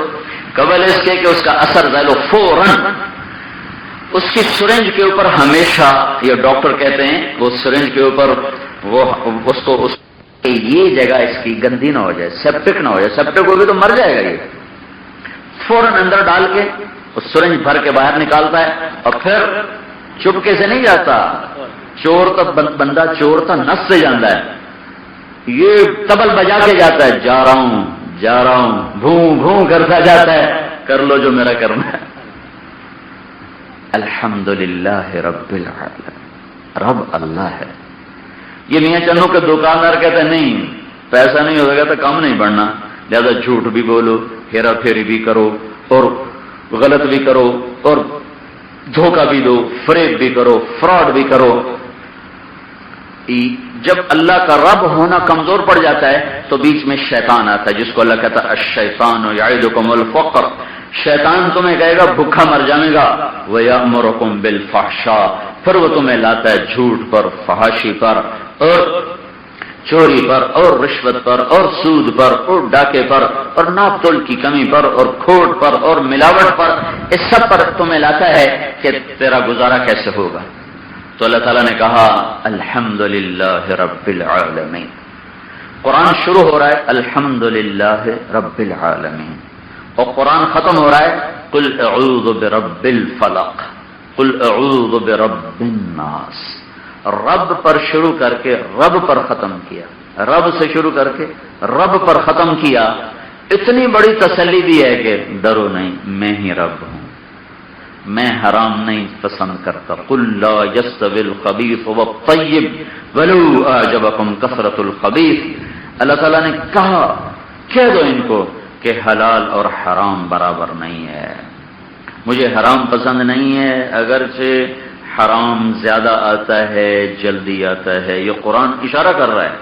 Speaker 2: قبل اس کے کہ اس کا اثر ظاہر فوراً اس کی سرنج کے اوپر ہمیشہ، یہ ڈاکٹر کہتے ہیں وہ سرنج کے اوپر وہ اس کو یہ جگہ اس کی گندی نہ ہو جائے، سیپٹک نہ ہو جائے، سیپٹک ہوگی تو مر جائے گا، یہ فوراً اندر ڈال کے اس سرنج بھر کے باہر نکالتا ہے، اور پھر چپکے سے نہیں جاتا، چور تو بندہ چور تو نس سے جانا ہے، یہ تبل بجا کے جاتا ہے، جا رہا ہوں بھوں بھوں کرتا جاتا ہے، کر لو جو میرا کرنا ہے۔ الحمدللہ رب العالمین، رب اللہ ہے۔ یہ میاں چنو کے دکاندار کہتے ہیں نہیں پیسہ نہیں ہوگا تو کام نہیں بڑھنا، لہذا جھوٹ بھی بولو، ہیرا پھیری بھی کرو، اور غلط بھی کرو، اور دھوکہ بھی دو، فریب بھی کرو، فراڈ بھی کرو۔ جب اللہ کا رب ہونا کمزور پڑ جاتا ہے تو بیچ میں شیطان آتا ہے، جس کو اللہ کہتا ہے الشیطان یعدکم الفقر، شیطان تمہیں کہے گا بھوکا مر جائے گا، وَيَأْمُرُكُمْ بِالْفَحْشَاءِ، پھر وہ تمہیں لاتا ہے جھوٹ پر، فحاشی پر، اور چوری پر اور رشوت پر اور سود پر اور ڈاکے پر اور ناپ تول کی کمی پر اور کھوٹ پر اور ملاوٹ پر، اس سب پر تمہیں لاتا ہے کہ تیرا گزارا کیسے ہوگا؟ تو اللہ تعالیٰ نے کہا الحمدللہ رب العالمین۔ قرآن شروع ہو رہا ہے الحمدللہ رب العالمین، اور قرآن ختم ہو رہا ہے قل اعوذ برب الفلق، قل اعوذ برب الناس۔ رب پر شروع کر کے رب پر ختم کیا، رب سے شروع کر کے رب پر ختم کیا۔ اتنی بڑی تسلی بھی ہے کہ ڈرو نہیں، میں ہی رب ہوں، میں حرام نہیں پسند کرتا۔ قل لا يستوي الخبيث والطيب ولو اعجبكم كثرة الخبيث۔ اللہ تعالیٰ نے کہا کہہ دو ان کو کہ حلال اور حرام برابر نہیں ہے، مجھے حرام پسند نہیں ہے، اگرچہ حرام زیادہ آتا ہے جلدی آتا ہے۔ یہ قرآن اشارہ کر رہا ہے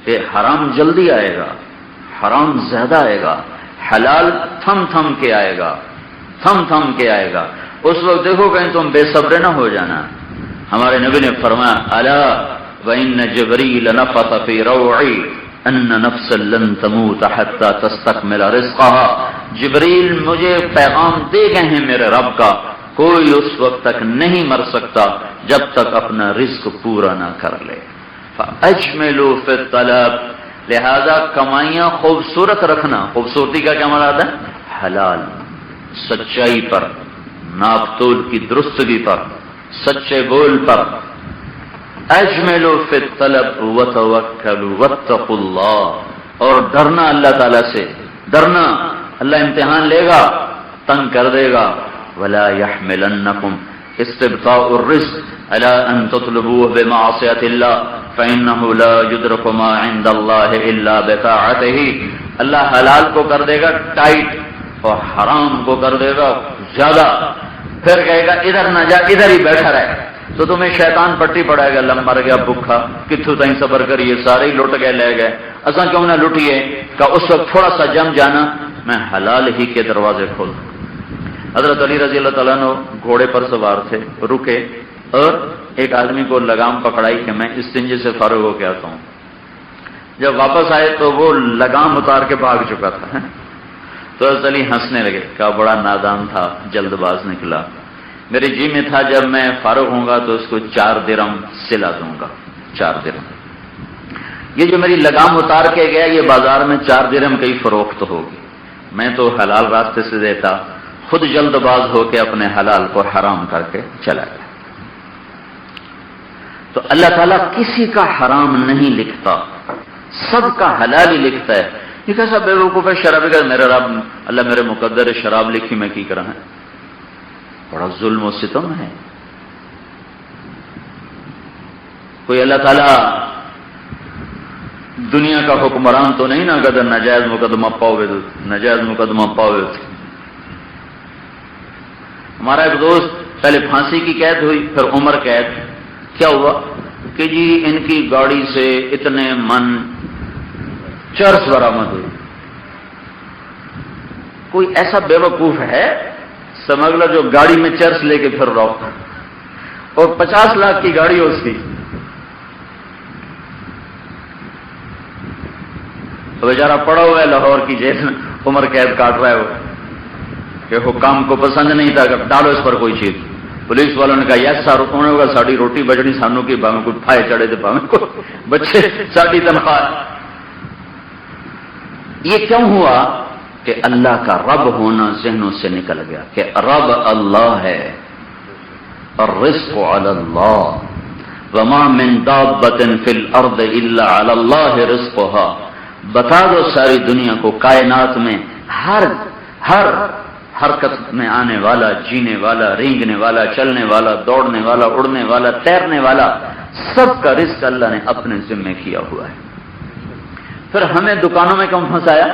Speaker 2: کہ حرام جلدی آئے گا، حرام زیادہ آئے گا، حلال تھم تھم کے آئے گا، تھم تھم کے آئے گا۔ اس وقت دیکھو کہیں تم بے صبر نہ ہو جانا۔ ہمارے نبی نے فرمایا الا وان جبریل نفث فی روعی ان نفسا لن تموت حتی تستکمل رزقها۔ جبریل مجھے پیغام دے گئے ہیں میرے رب کا، کوئی اس وقت تک نہیں مر سکتا جب تک اپنا رزق پورا نہ کر لے۔ فاجملوا فی الطلب، لہذا کمائیاں خوبصورت رکھنا۔ خوبصورتی کا کیا مراد ہے؟ حلال، سچائی پر، ناپ تول کی درستگی پر، سچے بول پر۔ اجملوا فی الطلب وتوکلوا واتقوا اللہ، اور ڈرنا اللہ تعالیٰ سے، ڈرنا اللہ امتحان لے گا، تنگ کر دے گا۔ ولا يحملنکم استبطاء الرزق على ان تطلبوه بمعصیة اللہ فإنه لا يدرك ما عند اللہ الا بطاعته۔ اللہ حلال کو کر دے گا ٹائٹ اور حرام کو کر دے گا زیادہ، پھر کہے گا ادھر نہ جا، ادھر ہی بیٹھا رہے، تو تمہیں شیطان پٹی پڑائے گا، لم مر گیا بھوکھا، کتھو تائیں صبر کریے، سارے ہی لٹ گئے لے گئے، اساں کیوں نہ لٹیے؟ کہ اس وقت تھوڑا سا جم جانا، میں حلال ہی کے دروازے کھول۔ حضرت علی رضی اللہ تعالیٰ عنہ گھوڑے پر سوار تھے، رکے اور ایک آدمی کو لگام پکڑائی کہ میں استنجے سے فارغ ہو کے آتا ہوں۔ جب واپس آئے تو وہ لگام اتار کے بھاگ چکا تھا۔ تو حضرت علی ہنسنے لگے، کہا بڑا نادان تھا، جلد باز نکلا، میرے جی میں تھا جب میں فارغ ہوں گا تو اس کو 4 درہم سلا دوں گا، 4 درہم۔ یہ جو میری لگام اتار کے گیا یہ بازار میں 4 درہم کی فروخت ہوگی، میں تو حلال راستے سے دیتا، خود جلد باز ہو کے اپنے حلال کو حرام کر کے چلا گیا۔ تو اللہ تعالیٰ کسی کا حرام نہیں لکھتا، سب کا حلال ہی لکھتا ہے۔ یہ کیسا بے وقوف ہے شرابی کا، میرے رب اللہ میرے مقدر شراب لکھی میں کی کرا ہے؟ بڑا ظلم و ستم ہے۔ کوئی اللہ تعالیٰ دنیا کا حکمران تو نہیں نا کہ ناجائز مقدمہ پاؤ، ناجائز مقدمہ پاؤ۔ ہمارا ایک دوست پہلے پھانسی کی قید ہوئی، پھر عمر قید۔ کیا ہوا کہ جی ان کی گاڑی سے اتنے من چرس برآمد ہوئی۔ کوئی ایسا بے وقوف ہے سمجھ لو جو گاڑی میں چرس لے کے پھر رہا، اور 50 لاکھ کی گاڑی اس کی، بیچارہ پڑا ہوا ہے لاہور کی جیل میں، عمر قید کاٹ رہا ہے وہ، کہ حکام کو پسند نہیں تھا کہ ڈالو اس پر کوئی چیز۔ پولیس والوں نے کہا یس سر ہونے ہوگا، ساری روٹی بچنی سانوں کی، بھاویں کوئی پھائے چڑھے تھے، بھاویں کو بچے، ساری تنخواہ۔ یہ کیوں ہوا کہ اللہ کا رب ہونا ذہنوں سے نکل گیا کہ رب اللہ ہے، الرزق علی اللہ، وما من دابۃ فی الارض الا علی اللہ رزقها۔ بتا دو ساری دنیا کو، کائنات میں ہر حرکت میں آنے والا، جینے والا، رینگنے والا، چلنے والا، دوڑنے والا، اڑنے والا، تیرنے والا، سب کا رزق اللہ نے اپنے ذمہ کیا ہوا ہے۔ پھر ہمیں دکانوں میں کیوں پھنسایا؟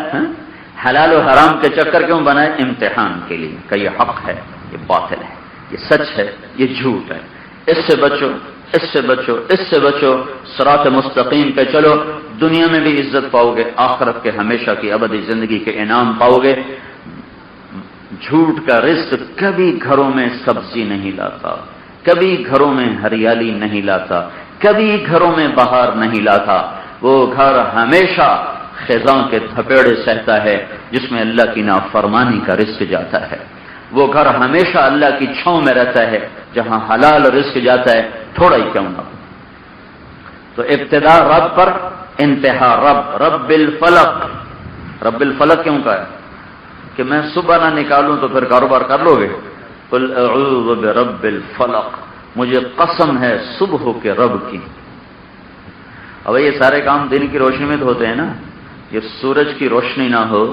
Speaker 2: حلال و حرام کے چکر کیوں بنائے؟ امتحان کے لیے کہ یہ حق ہے، یہ باطل ہے، یہ سچ ہے، یہ جھوٹ ہے، اس سے بچو، اس سے بچو، اس سے بچو، صراط مستقیم پہ چلو، دنیا میں بھی عزت پاؤ گے، آخرت کے ہمیشہ کی ابدی زندگی کے انعام پاؤ گے۔ جھوٹ کا رزق کبھی گھروں میں سبزی نہیں لاتا، کبھی گھروں میں ہریالی نہیں لاتا، کبھی گھروں میں بہار نہیں لاتا۔ وہ گھر ہمیشہ خزاں کے تھپیڑے سہتا ہے جس میں اللہ کی نافرمانی کا رزق جاتا ہے. وہ گھر ہمیشہ اللہ کی چھاؤں میں رہتا ہے جہاں حلال رزق جاتا ہے تھوڑا ہی کیوں نہ ہو. تو ابتدا رب پر، انتہا رب. رب الفلق. رب الفلق کیوں کہا ہے؟ کہ میں صبح نہ نکالوں تو پھر کاروبار کر لو گے. قل اعوذ برب الفلق، مجھے قسم ہے صبح کے رب کی. اب یہ سارے کام دن کی روشنی میں تو ہوتے ہیں نا. یہ سورج کی روشنی نہ ہو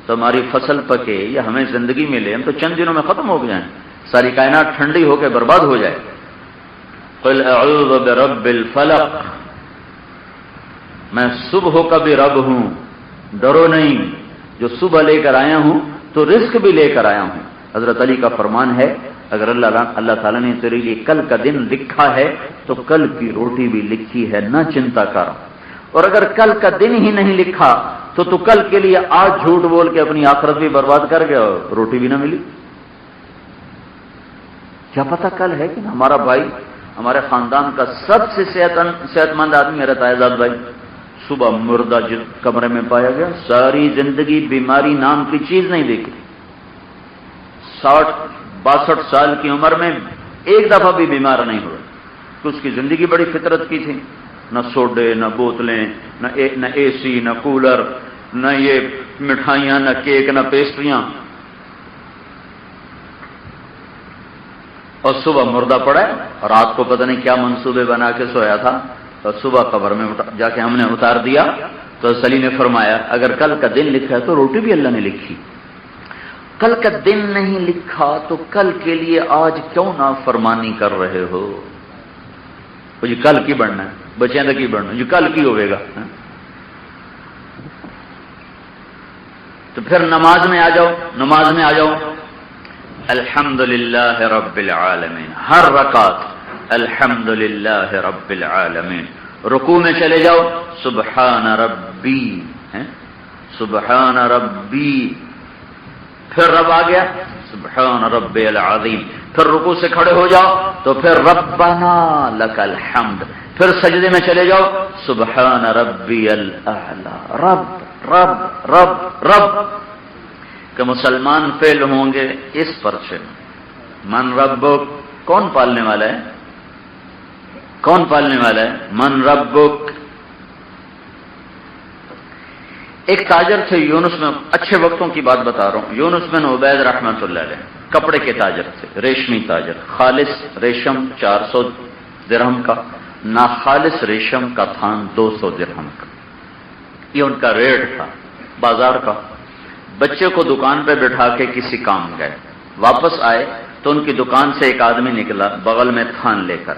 Speaker 2: تو ہماری فصل پکے یا ہمیں زندگی ملے، ہم تو چند دنوں میں ختم ہو جائیں، ساری کائنات ٹھنڈی ہو کے برباد ہو جائے. قل اعوذ برب الفلق، میں صبح کا بھی رب ہوں، ڈرو نہیں. جو صبح لے کر آیا ہوں تو رزق بھی لے کر آیا ہوں. حضرت علی کا فرمان ہے اگر اللہ تعالیٰ نے تیرے لیے کل کا دن لکھا ہے تو کل کی روٹی بھی لکھی ہے، نہ چنتا کر. اور اگر کل کا دن ہی نہیں لکھا تو کل کے لیے آج جھوٹ بول کے اپنی آخرت بھی برباد کر گیا اور روٹی بھی نہ ملی. کیا پتا کل ہے کہ ہمارا بھائی، ہمارے خاندان کا سب سے صحت مند آدمی میرا تائزاد بھائی صبح مردہ کمرے میں پایا گیا. ساری زندگی بیماری نام کی چیز نہیں دیکھی. 60-62 سال کی عمر میں ایک دفعہ بھی بیمار نہیں ہوا. کہ اس کی زندگی بڑی فطرت کی تھی، نہ سوڈے، نہ بوتلیں، نہ اے سی، نہ کولر، نہ یہ مٹھائیاں، نہ کیک، نہ پیسٹریاں. اور صبح مردہ پڑا ہے. اور رات کو پتہ نہیں کیا منصوبے بنا کے سویا تھا اور صبح قبر میں جا کے ہم نے اتار دیا. تو سلی نے فرمایا اگر کل کا دن لکھا ہے تو روٹی بھی اللہ نے لکھی. کل کا دن نہیں لکھا تو کل کے لیے آج کیوں نافرمانی کر رہے ہو؟ جی کل کی بڑھنا ہے، بچیں تو کی بڑھنا جی کل کی ہوئے گا. تو پھر نماز میں آ جاؤ. نماز میں آ جاؤ الحمدللہ رب العالمین. ہر رکعت الحمدللہ رب العالمین. رکوع میں چلے جاؤ سبحان ربی، سبحان ربی. پھر رب آ گیا سبحان ربی العظیم. پھر رکوع سے کھڑے ہو جاؤ تو پھر ربنا لک الحمد. پھر سجدے میں چلے جاؤ سبحان ربی الاعلی. رب رب رب رب کہ مسلمان فعل ہوں گے اس پرچے میں. من ربک، کون پالنے والا ہے؟ کون پالنے والا ہے؟ من ربک. ایک تاجر تھے یونس میں، اچھے وقتوں کی بات بتا رہا ہوں. یونس بن عبید رحمۃ اللہ علیہ کپڑے کے تاجر تھے، ریشمی تاجر. خالص ریشم 400 درہم کا، ناخالص ریشم کا تھان 200 درہم کا. یہ ان کا ریٹ تھا بازار کا. بچے کو دکان پہ بٹھا کے کسی کام گئے، واپس آئے تو ان کی دکان سے ایک آدمی نکلا بغل میں تھان لے کر،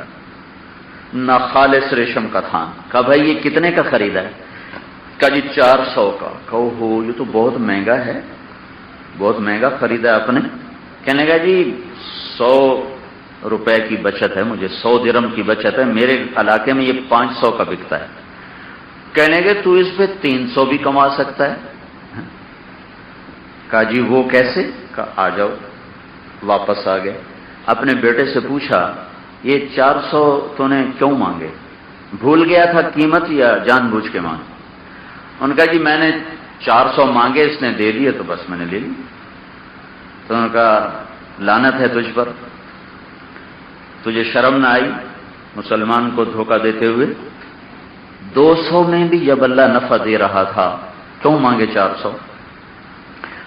Speaker 2: ناخالص ریشم کا تھان. کہا بھائی یہ کتنے کا خریدا ہے؟ کہا جی 400 کا. کہو ہو یہ تو بہت مہنگا ہے، بہت مہنگا خریدا ہے آپ نے. کہنے لگا جی 100 روپے کی بچت ہے مجھے، 100 درہم کی بچت ہے. میرے علاقے میں یہ 500 کا بکتا ہے. کہنے لگے تو اس پہ 300 بھی کما سکتا ہے. کہا جی وہ کیسے؟ کہا آ جاؤ. واپس آ گئے. اپنے بیٹے سے پوچھا یہ 400 تو نے کیوں مانگے؟ بھول گیا تھا قیمت یا جان بوجھ کے مانگ؟ ان کا جی میں نے 400 مانگے، اس نے دے دیے تو بس میں نے لے لی. تو ان کا لعنت ہے تجھ پر، تجھے شرم نہ آئی مسلمان کو دھوکہ دیتے ہوئے؟ 200 میں بھی جب اللہ نفع دے رہا تھا کیوں مانگے 400؟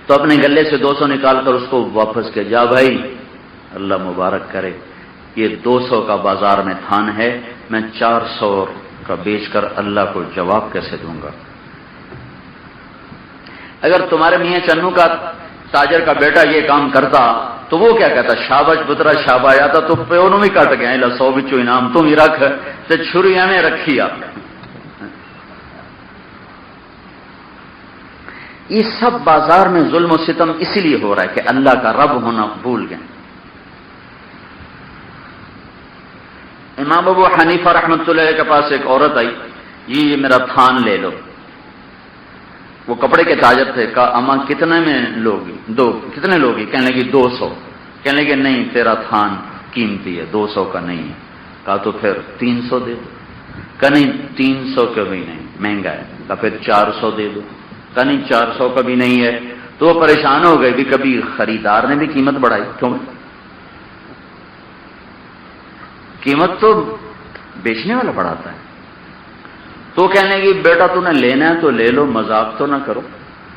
Speaker 2: تو اپنے گلے سے 200 نکال کر اس کو واپس کیا. جا بھائی اللہ مبارک کرے، یہ 200 کا بازار میں تھان ہے، میں 400 کا بیچ کر اللہ کو جواب کیسے دوں گا؟ اگر تمہارے میاں چنو کا تاجر کا بیٹا یہ کام کرتا تو وہ کیا کہتا؟ شاباش پترا شاباش آتا تو پیونوں میں کٹ گیا 100 بچوں انعام تم ہی رکھ تے چھریاں میں رکھی آپ. یہ سب بازار میں ظلم و ستم اسی لیے ہو رہا ہے کہ اللہ کا رب ہونا بھول گئے. امام ابو حنیفہ رحمۃ اللہ علیہ کے پاس ایک عورت آئی، یہ میرا تھان لے لو. وہ کپڑے کے تاجر تھے. کہا اماں کتنے میں لوگی؟ کتنے لوگی؟ کہنے لگی 200. کہنے لگے نہیں تیرا تھان قیمتی ہے، 200 کا نہیں ہے. کہا تو پھر 300 دے دو. کہا نہیں 300 کا بھی نہیں، مہنگا ہے، تو پھر 400 دے دو، کہ نہیں 400 کا بھی نہیں ہے، تو وہ پریشان ہو گئے بھی کبھی خریدار نے بھی قیمت بڑھائی، کیوں؟ قیمت تو بیچنے والا بڑھاتا ہے۔ تو کہنے کی بیٹا تو نے لینا ہے تو لے لو، مذاق تو نہ کرو۔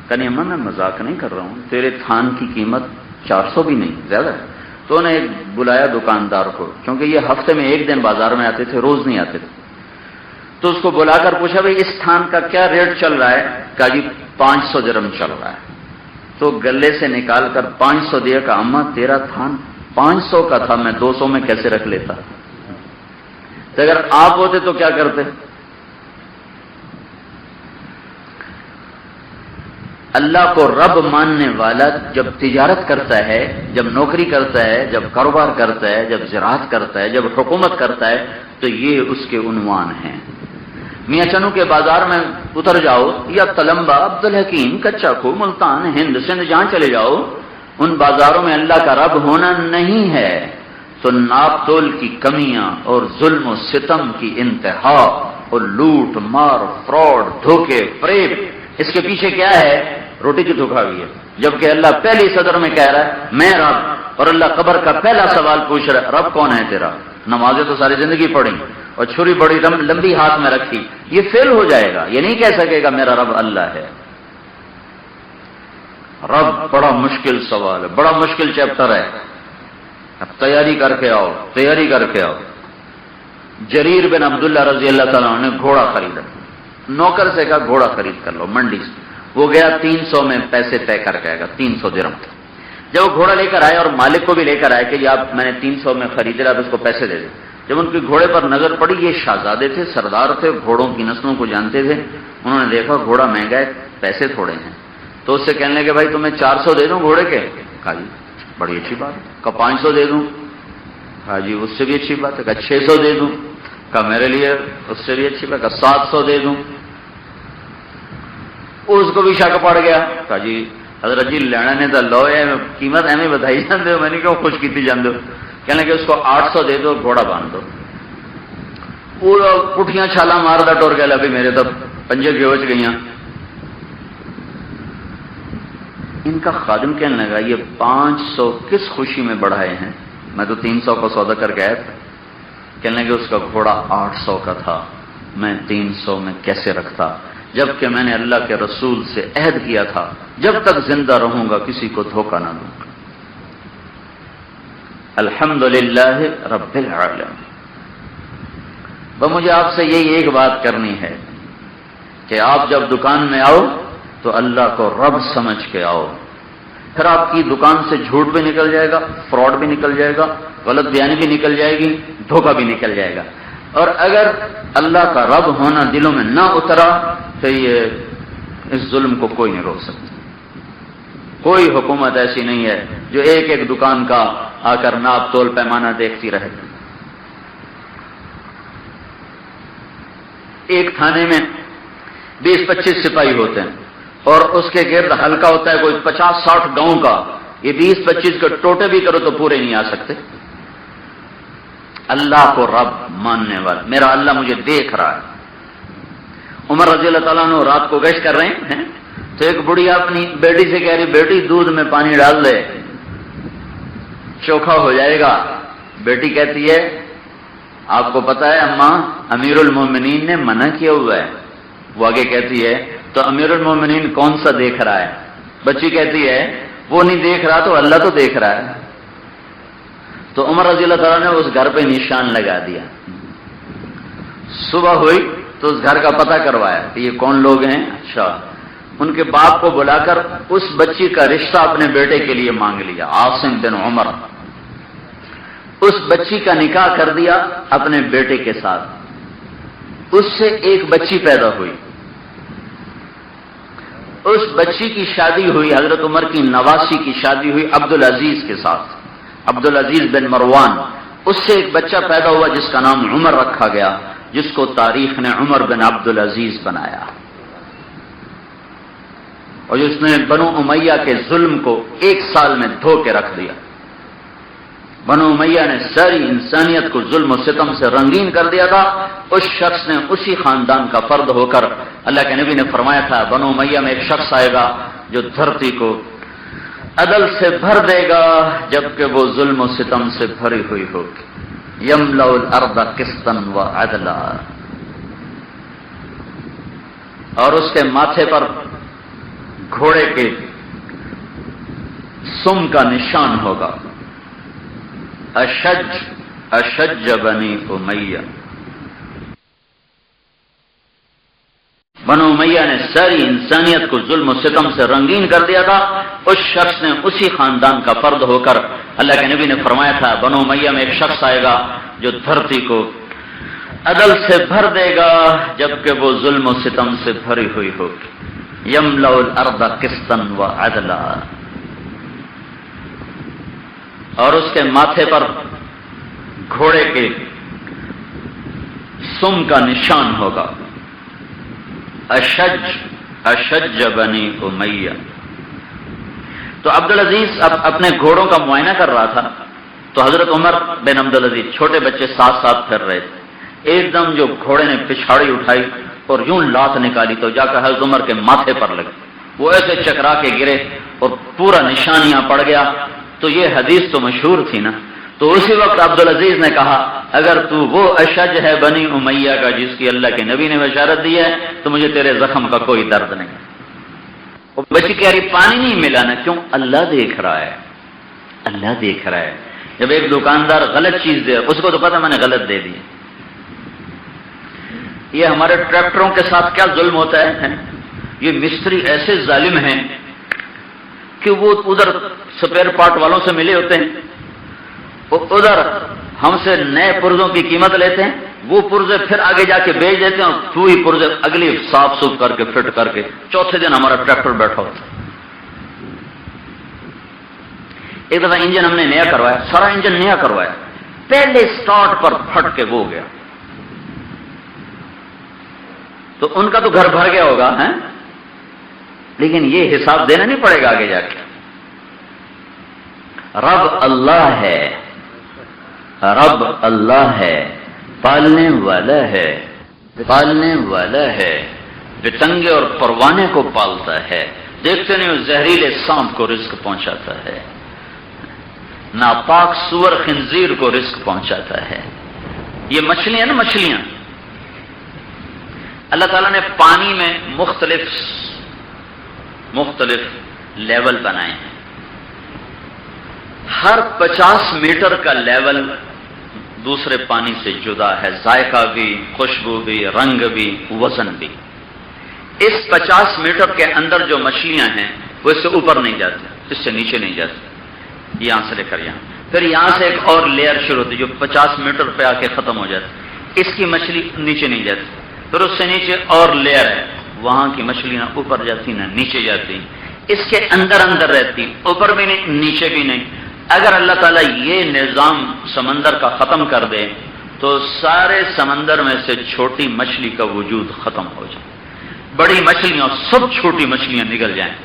Speaker 2: کہ نہیں اماں میں مذاق نہیں کر رہا ہوں، تیرے تھان کی قیمت 400 بھی نہیں، زیادہ ہے۔ تو نے بلایا دکاندار کو، کیونکہ یہ ہفتے میں ایک دن بازار میں آتے تھے، روز نہیں آتے تھے، تو اس کو بلا کر پوچھا بھائی اس تھان کا کیا ریٹ چل رہا ہے؟ کہا جی 500 درہم چل رہا ہے۔ تو گلے سے نکال کر 500 دیا، کہ اماں تیرا تھان 500 کا تھا، میں 200 میں کیسے رکھ لیتا؟ تو اگر آپ ہوتے تو کیا کرتے؟ اللہ کو رب ماننے والا جب تجارت کرتا ہے، جب نوکری کرتا ہے، جب کاروبار کرتا ہے، جب زراعت کرتا ہے، جب حکومت کرتا ہے، تو یہ اس کے عنوان ہیں۔ میاں چنو کے بازار میں اتر جاؤ، یا تلمبا، عبدالحکیم، کچا کھو، ملتان، ہند، سندھ، جہاں چلے جاؤ، ان بازاروں میں اللہ کا رب ہونا نہیں ہے، تو ناپ تول کی کمیاں اور ظلم و ستم کی انتہا اور لوٹ مار، فراڈ، دھوکے، فریب، اس کے پیچھے کیا ہے؟ روٹی کی دھوکا ہوئی ہے۔ جبکہ اللہ پہلی صدر میں کہہ رہا ہے میں رب، اور اللہ قبر کا پہلا سوال پوچھ رہا ہے رب کون ہے تیرا؟ نمازیں تو ساری زندگی پڑھی اور چھری بڑی لمبی ہاتھ میں رکھی، یہ فیل ہو جائے گا، یہ نہیں کہہ سکے گا میرا رب اللہ ہے۔ رب بڑا مشکل سوال ہے، بڑا مشکل چیپٹر ہے، اب تیاری کر کے آؤ، تیاری کر کے آؤ۔ جریر بن عبداللہ رضی اللہ تعالیٰ عنہ نے گھوڑا خریدا، نوکر سے کہا گھوڑا خرید کر لو منڈی سے، وہ گیا 300 میں پیسے طے کر کے آئے گا، 300 درہم۔ جب وہ گھوڑا لے کر آئے اور مالک کو بھی لے کر آئے کہ یہ آپ میں نے 300 میں خرید رہا، اس کو پیسے دے دیں۔ جب ان کے گھوڑے پر نظر پڑی، یہ شہزادے تھے، سردار تھے، گھوڑوں کی نسلوں کو جانتے تھے، انہوں نے دیکھا گھوڑا مہنگا ہے، پیسے تھوڑے ہیں، تو اس سے کہنے لگے بھائی تمہیں 400 دے دوں گھوڑے کے؟ کہا جی بڑی اچھی بات ہے۔ کہا 500 دے دوں؟ کہا جی اس سے بھی اچھی بات ہے۔ کہا 600 دے دوں؟ کہا میرے لیے اس سے بھی اچھی بات۔ کہا 700 دے دوں؟ اس کو بھی شک پڑ گیا۔ کہا جی حضرت جی لینا نے تو لو ہے، قیمت ایویں بتائی جاندے ہو، میں نے کیوں خوش کیتی جاندے ہو؟ کہنے لگے اس کو 800 دے دو، گھوڑا باندھ دو۔ وہ پٹھیاں چھالا ماردا ٹور گیا، بھی میرے تو پنجے گوچ گئیاں۔ ان کا خادم کہنے لگا یہ 500 کس خوشی میں بڑھائے ہیں؟ میں تو 300 کو سودا کر گیا تھا۔ کہنے لگے اس کا گھوڑا 800 کا تھا، میں 300 میں کیسے رکھتا، جبکہ میں نے اللہ کے رسول سے عہد کیا تھا جب تک زندہ رہوں گا کسی کو دھوکہ نہ دوں گا۔ الحمدللہ رب العالمین۔ مجھے آپ سے یہی ایک بات کرنی ہے کہ آپ جب دکان میں آؤ تو اللہ کو رب سمجھ کے آؤ، پھر آپ کی دکان سے جھوٹ بھی نکل جائے گا، فراڈ بھی نکل جائے گا، غلط بیانی بھی نکل جائے گی، دھوکہ بھی نکل جائے گا۔ اور اگر اللہ کا رب ہونا دلوں میں نہ اترا تو یہ اس ظلم کو کوئی نہیں روک سکتا۔ کوئی حکومت ایسی نہیں ہے جو ایک ایک دکان کا آ کر ناپ تول پیمانہ دیکھتی رہے۔ ایک تھانے میں 20-25 سپاہی ہوتے ہیں اور اس کے گرد حلقہ ہوتا ہے کوئی 50-60 گاؤں کا، یہ 20-25 کے ٹوٹے بھی کرو تو پورے نہیں آ سکتے۔ اللہ کو رب ماننے والا، میرا اللہ مجھے دیکھ رہا ہے۔ عمر رضی اللہ تعالیٰ عنہ رات کو گشت کر رہے ہیں تو ایک بڑھیا اپنی بیٹی سے کہہ رہی بیٹی دودھ میں پانی ڈال دے، چوکھا ہو جائے گا۔ بیٹی کہتی ہے آپ کو پتا ہے اماں امیر المومنین نے منع کیا ہوا ہے۔ وہ آگے کہتی ہے تو امیر المومنین کون سا دیکھ رہا ہے؟ بچی کہتی ہے وہ نہیں دیکھ رہا تو اللہ تو دیکھ رہا ہے۔ تو عمر رضی اللہ تعالیٰ نے اس گھر پہ نشان لگا دیا۔ صبح ہوئی تو اس گھر کا پتہ کروایا کہ یہ کون لوگ ہیں۔ اچھا، ان کے باپ کو بلا کر اس بچی کا رشتہ اپنے بیٹے کے لیے مانگ لیا، عاصم بن عمر۔ اس بچی کا نکاح کر دیا اپنے بیٹے کے ساتھ۔ اس سے ایک بچی پیدا ہوئی، اس بچی کی شادی ہوئی، حضرت عمر کی نواسی کی شادی ہوئی عبدالعزیز کے ساتھ، عبدالعزیز بن مروان۔ اس سے ایک بچہ پیدا ہوا جس کا نام عمر رکھا گیا، جس کو تاریخ نے عمر بن عبدالعزیز بنایا، اور جس نے بنو امیہ کے ظلم کو 1 سال میں دھو کے رکھ دیا۔ بنو امیہ نے ساری انسانیت کو ظلم و ستم سے رنگین کر دیا تھا، اس شخص نے اسی خاندان کا فرد ہو کر، اللہ کے نبی نے فرمایا تھا بنو امیہ میں ایک شخص آئے گا جو دھرتی کو عدل سے بھر دے گا جبکہ وہ ظلم و ستم سے بھری ہوئی ہوگی، یملأ الارض قسطا وعدلا، اور اس کے ماتھے پر گھوڑے کے سم کا نشان ہوگا، اشج بنی امیہ۔ بنو امیہ نے ساری انسانیت کو ظلم و ستم سے رنگین کر دیا تھا، اس شخص نے اسی خاندان کا فرد ہو کر، اللہ کے نبی نے فرمایا تھا بنو امیہ میں ایک شخص آئے گا جو دھرتی کو عدل سے بھر دے گا جبکہ وہ ظلم و ستم سے بھری ہوئی ہوگی، یملأ الارض قسطا وعدلا، اور اس کے ماتھے پر گھوڑے کے سم کا نشان ہوگا، اشج بنی امیہ۔ تو عبدالعزیز اب اپنے گھوڑوں کا معائنہ کر رہا تھا تو حضرت عمر بن عبدالعزیز چھوٹے بچے ساتھ ساتھ پھر رہے تھے، ایک دم جو گھوڑے نے پچھاڑی اٹھائی اور یوں لات نکالی تو جا کر حضرت عمر کے ماتھے پر لگی، وہ ایسے چکرا کے گرے اور پورا نشانیاں پڑ گیا۔ تو یہ حدیث تو مشہور تھی نا، تو اسی وقت عبدالعزیز نے کہا اگر تو وہ اشج ہے بنی امیہ کا جس کی اللہ کے نبی نے بشارت دی ہے تو مجھے تیرے زخم کا کوئی درد نہیں۔ وہ بچی کہہ رہی پانی نہیں ملا نا، کیوں؟ اللہ دیکھ رہا ہے، اللہ دیکھ رہا ہے۔ جب ایک دکاندار غلط چیز دے اس کو تو پتہ میں نے غلط دے دی۔ یہ ہمارے ٹریکٹروں کے ساتھ کیا ظلم ہوتا ہے، یہ مستری ایسے ظالم ہیں کہ وہ ادھر سپیئر پارٹ والوں سے ملے ہوتے ہیں، ادھر ہم سے نئے پرزوں کی قیمت لیتے ہیں، وہ پرزے پھر آگے جا کے بیچ دیتے ہیں اور وہی پرزے اگلی صاف ستھرا کر کے فٹ کر کے چوتھے دن ہمارا ٹریکٹر بیٹھا ہوتا ہے۔ ایک دفعہ انجن ہم نے نیا کروایا، سارا انجن نیا کروایا، پہلے سٹارٹ پر پھٹ کے وہ گیا، تو ان کا تو گھر بھر گیا ہوگا ہیں، لیکن یہ حساب دینا نہیں پڑے گا آگے جا کے۔ رب اللہ ہے، رب اللہ ہے، پالنے والا ہے، پالنے والا ہے، پتنگے اور پروانے کو پالتا ہے، دیکھتے نہیں وہ زہریلے سانپ کو رزق پہنچاتا ہے، ناپاک سور خنزیر کو رزق پہنچاتا ہے۔ یہ مچھلیاں نا، مچھلیاں اللہ تعالیٰ نے پانی میں مختلف لیول بنائے ہیں، ہر 50 میٹر کا لیول دوسرے پانی سے جدا ہے، ذائقہ بھی، خوشبو بھی، رنگ بھی، وزن بھی۔ اس 50 میٹر کے اندر جو مچھلیاں ہیں وہ اس سے اوپر نہیں جاتی، اس سے نیچے نہیں جاتی، یہاں سے لے کر یہاں، پھر یہاں سے ایک اور لیئر شروع ہوتی جو 50 میٹر پہ آ کے ختم ہو جاتی، اس کی مچھلی نیچے نہیں جاتی، پھر اس سے نیچے اور لیئر ہے، وہاں کی مچھلی نہ اوپر جاتی نہ نیچے جاتی، اس کے اندر رہتی، اوپر بھی نہیں نیچے بھی نہیں۔ اگر اللہ تعالیٰ یہ نظام سمندر کا ختم کر دے تو سارے سمندر میں سے چھوٹی مچھلی کا وجود ختم ہو جائے، بڑی مچھلیاں سب چھوٹی مچھلیاں نگل جائیں۔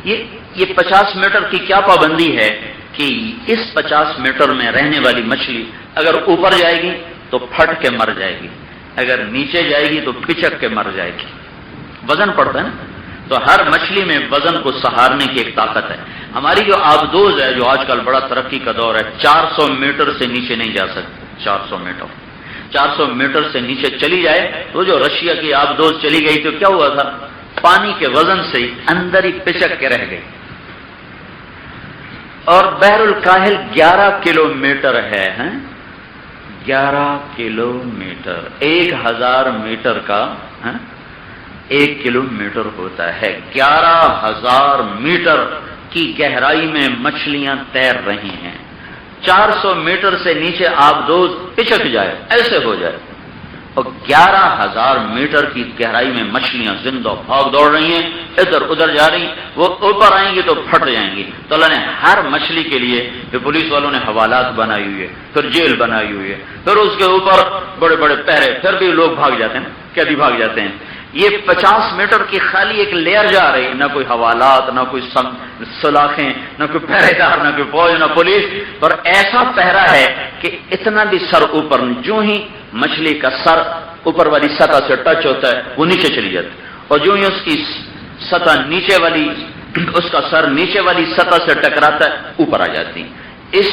Speaker 2: یہ 50 میٹر کی کیا پابندی ہے کہ اس 50 میٹر میں رہنے والی مچھلی اگر اوپر جائے گی تو پھٹ کے مر جائے گی، اگر نیچے جائے گی تو پچک کے مر جائے گی، وزن پڑتا ہے نا۔ تو ہر مچھلی میں وزن کو سہارنے کی ایک طاقت ہے۔ ہماری جو آبدوز ہے جو آج کل بڑا ترقی کا دور ہے، 400 میٹر سے نیچے نہیں جا سکتی، 400 میٹر سے نیچے چلی جائے تو جو رشیا کی آبدوز چلی گئی تو کیا ہوا تھا، پانی کے وزن سے ہی اندر ہی پچک کے رہ گئی۔ اور بحر الکاہل 11 کلومیٹر ہے، 11 کلومیٹر، 1000 میٹر کا 1 کلومیٹر ہوتا ہے، 11,000 میٹر کی گہرائی میں مچھلیاں تیر رہی ہیں۔ 400 میٹر سے نیچے آبدوز پچک جائے، ایسے ہو جائے، اور 11,000 میٹر کی گہرائی میں مچھلیاں زندہ بھاگ دوڑ رہی ہیں، ادھر ادھر جا رہی ہیں، وہ اوپر آئیں گی تو پھٹ جائیں گی۔ تو اللہ نے ہر مچھلی کے لیے جو پولیس والوں نے حوالات بنائی ہوئی ہے، پھر جیل بنائی ہوئی ہے، پھر اس کے اوپر بڑے بڑے پہرے، پھر بھی لوگ بھاگ جاتے ہیں، قیدی بھاگ جاتے ہیں، یہ 50 میٹر کی خالی ایک لیئر جا رہی، نہ کوئی حوالات، نہ کوئی سلاخیں، نہ کوئی پہرے دار، نہ کوئی فوج، نہ پولیس، اور ایسا پہرا ہے کہ اتنا بھی سر اوپر نہیں، جو ہی مچھلی کا سر اوپر والی سطح سے ٹچ ہوتا ہے وہ نیچے چلی جاتی، اور جو ہی اس کی سطح نیچے والی، اس کا سر نیچے والی سطح سے ٹکراتا ہے اوپر آ جاتی۔ اس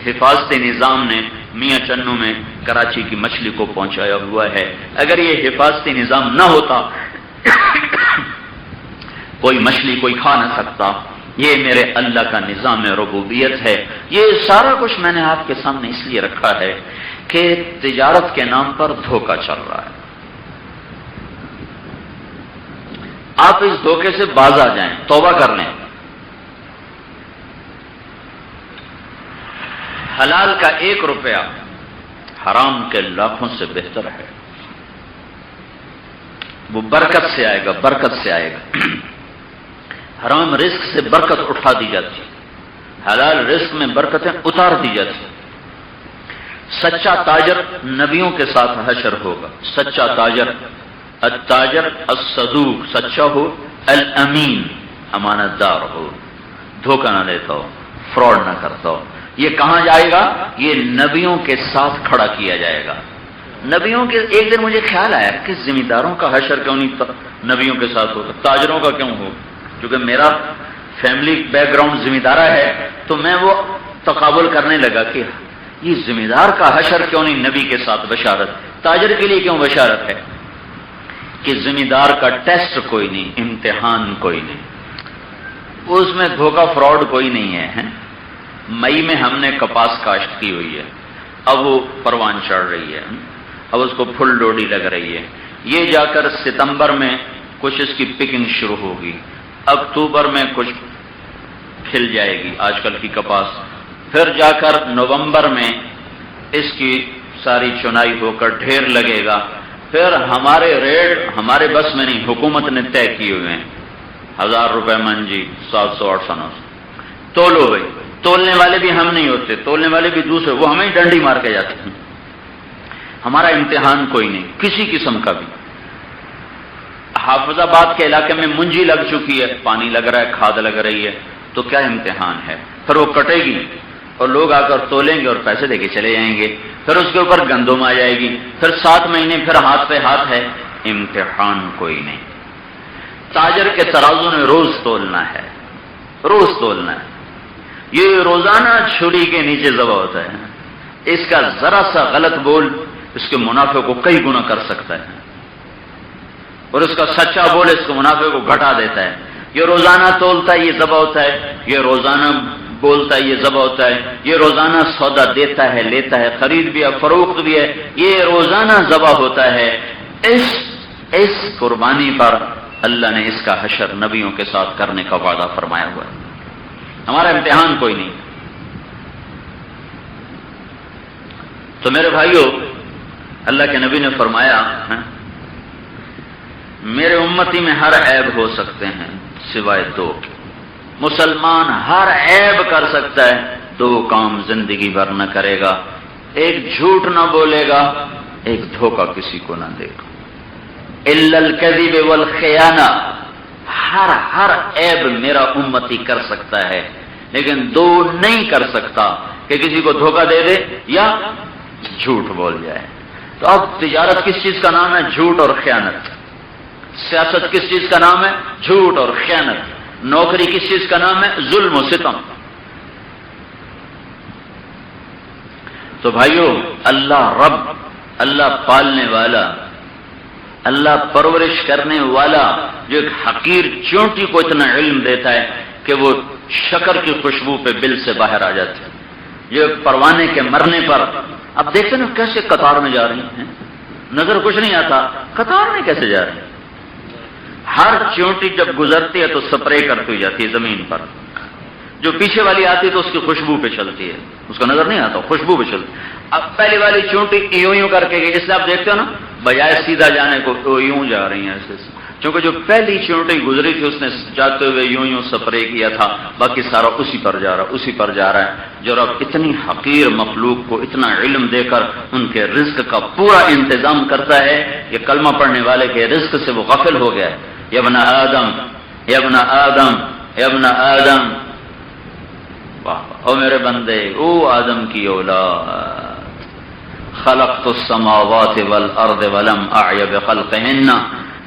Speaker 2: حفاظتی نظام نے میاں چنو میں کراچی کی مچھلی کو پہنچایا ہوا ہے۔ اگر یہ حفاظتی نظام نہ ہوتا کوئی مچھلی کوئی کھا نہ سکتا۔ یہ میرے اللہ کا نظام ربوبیت ہے۔ یہ سارا کچھ میں نے آپ کے سامنے اس لیے رکھا ہے کہ تجارت کے نام پر دھوکہ چل رہا ہے، آپ اس دھوکے سے باز آ جائیں، توبہ کر لیں۔ حلال کا 1 روپیہ حرام کے لاکھوں سے بہتر ہے، وہ برکت سے آئے گا، برکت سے آئے گا۔ حرام رزق سے برکت اٹھا دی جاتی، حلال رزق میں برکتیں اتار دی جاتی۔ سچا تاجر نبیوں کے ساتھ حشر ہوگا، سچا تاجر، التاجر الصدوق، سچا ہو، الامین، امانت دار ہو، دھوکہ نہ دیتا ہو، فراڈ نہ کرتا ہو۔ یہ کہاں جائے گا؟ یہ نبیوں کے ساتھ کھڑا کیا جائے گا۔ نبیوں کے، ایک دن مجھے خیال آیا کہ زمینداروں کا حشر کیوں نہیں نبیوں کے ساتھ ہوتا، تاجروں کا کیوں ہو؟ کیونکہ میرا فیملی بیک گراؤنڈ زمیندارہ ہے، تو میں وہ تقابل کرنے لگا کہ یہ زمیندار کا حشر کیوں نہیں نبی کے ساتھ بشارت، تاجر کے لیے کیوں بشارت ہے؟ کہ زمیندار کا ٹیسٹ کوئی نہیں، امتحان کوئی نہیں، اس میں دھوکہ فراڈ کوئی نہیں ہے۔ مئی میں ہم نے کپاس کاشت کی ہوئی ہے، اب وہ پروان چڑھ رہی ہے، اب اس کو پھل ڈوڈی لگ رہی ہے، یہ جا کر ستمبر میں کچھ اس کی پکنگ شروع ہوگی، اکتوبر میں کچھ کھل جائے گی آج کل کی کپاس، پھر جا کر نومبر میں اس کی ساری چنائی ہو کر ڈھیر لگے گا، پھر ہمارے ریٹ ہمارے بس میں نہیں، حکومت نے طے کیے ہوئے ہیں، 1000 روپے من جی، 700 800 900، تولو بھائی۔ تولنے والے بھی ہم نہیں ہوتے، تولنے والے بھی دوسرے، وہ ہمیں ڈنڈی مار کے جاتے ہیں۔ ہمارا امتحان کوئی نہیں کسی قسم کا بھی۔ حافظ آباد کے علاقے میں منجی لگ چکی ہے، پانی لگ رہا ہے، کھاد لگ رہی ہے، تو کیا امتحان ہے؟ پھر وہ کٹے گی اور لوگ آ کر تولیں گے اور پیسے دے کے چلے جائیں گے، پھر اس کے اوپر گندم آ جائے گی، پھر 7 مہینے پھر ہاتھ پہ ہاتھ ہے، امتحان کوئی نہیں۔ تاجر کے ترازو نے روز تولنا ہے، روز تولنا ہے۔ یہ روزانہ چھری کے نیچے ذبح ہوتا ہے، اس کا ذرا سا غلط بول اس کے منافع کو کئی گنا کر سکتا ہے، اور اس کا سچا بول اس کے منافع کو گھٹا دیتا ہے۔ یہ روزانہ تولتا ہے، یہ ذبح ہوتا ہے، یہ روزانہ بولتا ہے، یہ ذبح ہوتا ہے، یہ روزانہ سودا دیتا ہے، لیتا ہے، خرید بھی ہے، فروخت بھی ہے، یہ روزانہ ذبح ہوتا ہے۔ اس قربانی پر اللہ نے اس کا حشر نبیوں کے ساتھ کرنے کا وعدہ فرمایا ہوا ہے۔ ہمارا امتحان کوئی نہیں۔ تو میرے بھائیوں، اللہ کے نبی نے فرمایا میرے امتی میں ہر عیب ہو سکتے ہیں سوائے 2۔ مسلمان ہر عیب کر سکتا ہے، 2 کام زندگی بھر نہ کرے گا، ایک جھوٹ نہ بولے گا، ایک دھوکہ کسی کو نہ دے گا۔ الا الکذب والخیانہ، ہر عیب میرا امتی کر سکتا ہے، لیکن 2 نہیں کر سکتا، کہ کسی کو دھوکہ دے دے یا جھوٹ بول جائے۔ تو اب تجارت کس چیز کا نام ہے؟ جھوٹ اور خیانت۔ سیاست کس چیز کا نام ہے؟ جھوٹ اور خیانت۔ نوکری کس چیز کا نام ہے؟ ظلم و ستم۔ تو بھائیو، اللہ رب، اللہ پالنے والا، اللہ پرورش کرنے والا، جو ایک حقیر چونٹی کو اتنا علم دیتا ہے کہ وہ شکر کی خوشبو پہ بل سے باہر آ جاتی ہے، جو ایک پروانے کے مرنے پر، اب دیکھتے نا کیسے قطار میں جا رہی ہیں، نظر کچھ نہیں آتا، قطار میں کیسے جا رہی ہیں۔ ہر چونٹی جب گزرتی ہے تو سپرے کرتی ہوئی جاتی ہے زمین پر، جو پیچھے والی آتی ہے تو اس کی خوشبو پہ چلتی ہے، اس کا نظر نہیں آتا، خوشبو پہ چلتی۔ اب پہلی والی چونٹی یوں کر کے گئی، اس لیے آپ دیکھتے ہو نا بجائے سیدھا جانے کو وہ یوں جا رہی ہیں ایسے، کیونکہ جو پہلی چونٹی گزری تھی اس نے جاتے ہوئے یوں یوں سپرے کیا تھا، باقی سارا اسی پر جا رہا ہے۔ جو رب اتنی حقیر مخلوق کو اتنا علم دے کر ان کے رزق کا پورا انتظام کرتا ہے کہ کلمہ پڑھنے والے کے رزق سے وہ غافل ہو گیا ہے۔ یا ابن آدم یا ابن آدم یا ابن آدم، واہ او میرے بندے، او آدم کی اولاد، خلقت السماوات والارض ولم اعی بخلقہن،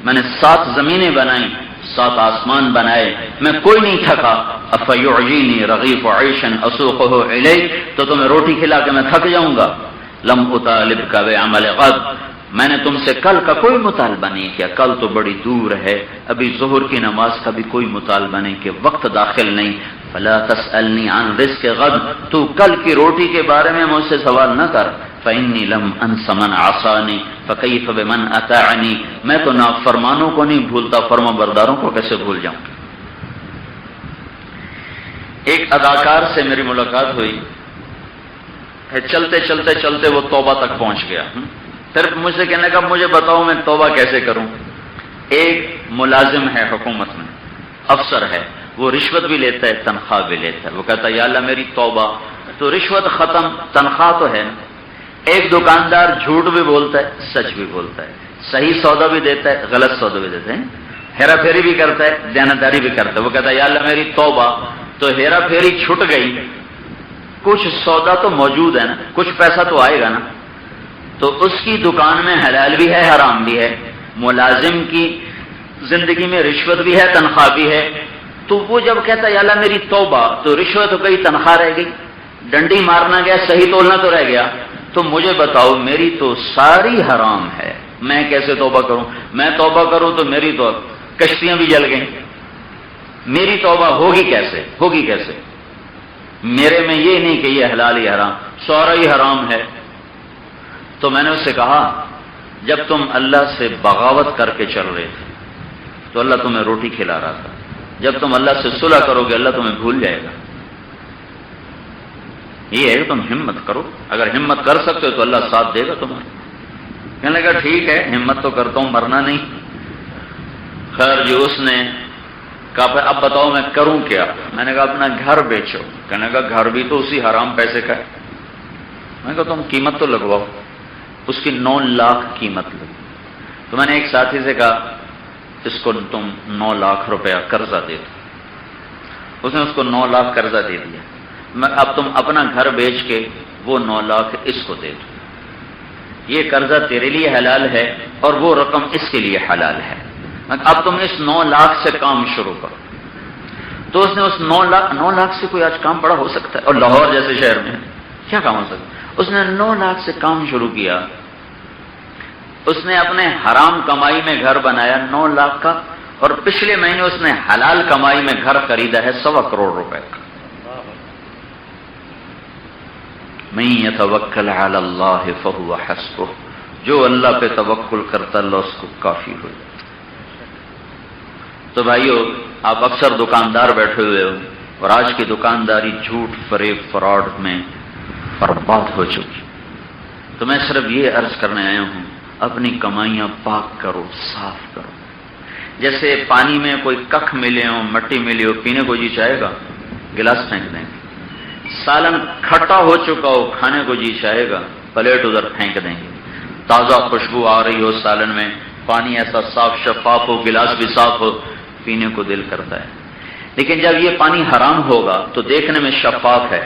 Speaker 2: میں نے 7 زمینیں بنائیں، 7 آسمان بنائے، میں کوئی نہیں تھکا۔ افیعجینی رغیف عیشا اسوقہ الیک، تو تمہیں روٹی کھلا کے میں تھک جاؤں گا؟ لم اطالبک بعمل غد، میں نے تم سے کل کا کوئی مطالبہ نہیں کیا، کل تو بڑی دور ہے، ابھی ظہر کی نماز کا بھی کوئی مطالبہ نہیں کہ وقت داخل نہیں۔ فلا تسألنی عن رزق غد، تو کل کی روٹی کے بارے میں مجھ سے سوال نہ کر۔ فإنی لم انس من عصانی فکیف بمن اطاعنی، میں تو نافرمانوں کو نہیں بھولتا، فرما برداروں کو کیسے بھول جاؤں۔ ایک اداکار سے میری ملاقات ہوئی، چلتے چلتے چلتے وہ توبہ تک پہنچ گیا، پھر مجھ سے کہنے کا مجھے بتاؤ میں توبہ کیسے کروں۔ ایک ملازم ہے حکومت میں، افسر ہے، وہ رشوت بھی لیتا ہے تنخواہ بھی لیتا ہے، وہ کہتا ہے یا اللہ میری توبہ، تو رشوت ختم، تنخواہ تو ہے۔ ایک دکاندار جھوٹ بھی بولتا ہے سچ بھی بولتا ہے، صحیح سودا بھی دیتا ہے غلط سودا بھی دیتا ہے، ہیرا پھیری بھی کرتا ہے دیانتداری بھی کرتا ہے، وہ کہتا ہے یا اللہ میری توبہ، تو ہیرا پھیری چھٹ گئی، کچھ سودا تو موجود ہے نا، کچھ پیسہ تو آئے گا نا، تو اس کی دکان میں حلال بھی ہے حرام بھی ہے، ملازم کی زندگی میں رشوت بھی ہے تنخواہ بھی ہے، تو وہ جب کہتا ہے یا اللہ میری توبہ، تو رشوت ہو گئی تنخواہ رہ گئی، ڈنڈی مارنا گیا صحیح تولنا تو رہ گیا، تو مجھے بتاؤ میری تو ساری حرام ہے، میں کیسے توبہ کروں؟ میں توبہ کروں تو میری تو کشتیاں بھی جل گئیں، میری توبہ ہوگی کیسے؟ میرے میں یہ نہیں کہ یہ حلال ہی حرام، سارا ہی حرام ہے۔ تو میں نے اس سے کہا جب تم اللہ سے بغاوت کر کے چل رہے تھے تو اللہ تمہیں روٹی کھلا رہا تھا، جب تم اللہ سے صلح کرو گے اللہ تمہیں بھول جائے گا۔ یہ ہے کہ تم ہمت کرو، اگر ہمت کر سکتے ہو تو اللہ ساتھ دے گا تمہارا۔ کہنے لگا ٹھیک ہے ہمت تو کرتا ہوں، مرنا نہیں۔ خیر جی اس نے کہا اب بتاؤ میں کروں کیا؟ میں نے کہا اپنا گھر بیچو۔ کہنے لگا گھر بھی تو اسی حرام پیسے کا ہے۔ میں نے کہا تم قیمت تو لگواؤ، اس کی 9 لاکھ قیمت لگی۔ تو میں نے ایک ساتھی سے کہا اس کو تم 9 لاکھ روپیہ قرضہ دے دو۔ اس نے اس کو 9 لاکھ قرضہ دے دیا، اب تم اپنا گھر بیچ کے وہ 9 لاکھ اس کو دے دو، یہ قرضہ تیرے لیے حلال ہے اور وہ رقم اس کے لیے حلال ہے، اب تم اس 9 لاکھ سے کام شروع کرو۔ تو اس نے اس 9 لاکھ سے کوئی آج کام بڑا ہو سکتا ہے؟ اور لاہور جیسے شہر میں کیا کام ہو سکتا ہے؟ اس نے 9 لاکھ سے کام شروع کیا، اس نے اپنے حرام کمائی میں گھر بنایا 9 لاکھ کا، اور پچھلے مہینے اس نے حلال کمائی میں گھر خریدا ہے 1.25 کروڑ روپے کا۔ من یتوکل علی اللہ فہو حسبہ، جو اللہ پہ توکل کرتا اللہ اس کو کافی ہو جاتا۔ تو بھائیو آپ اکثر دکاندار بیٹھے ہوئے ہو اور آج کی دکانداری جھوٹ فریب فراڈ میں برباد ہو چکی، تو میں صرف یہ عرض کرنے آیا ہوں اپنی کمائیاں پاک کرو، صاف کرو۔ جیسے پانی میں کوئی ککھ ملے ہو، مٹی ملی ہو، پینے کو جی چاہے گا گلاس پھینک دیں گے، سالن کھٹا ہو چکا ہو کھانے کو جی چاہے گا پلیٹ ادھر پھینک دیں گے، تازہ خوشبو آ رہی ہو سالن میں، پانی ایسا صاف شفاف ہو، گلاس بھی صاف ہو، پینے کو دل کرتا ہے۔ لیکن جب یہ پانی حرام ہوگا تو دیکھنے میں شفاف ہے،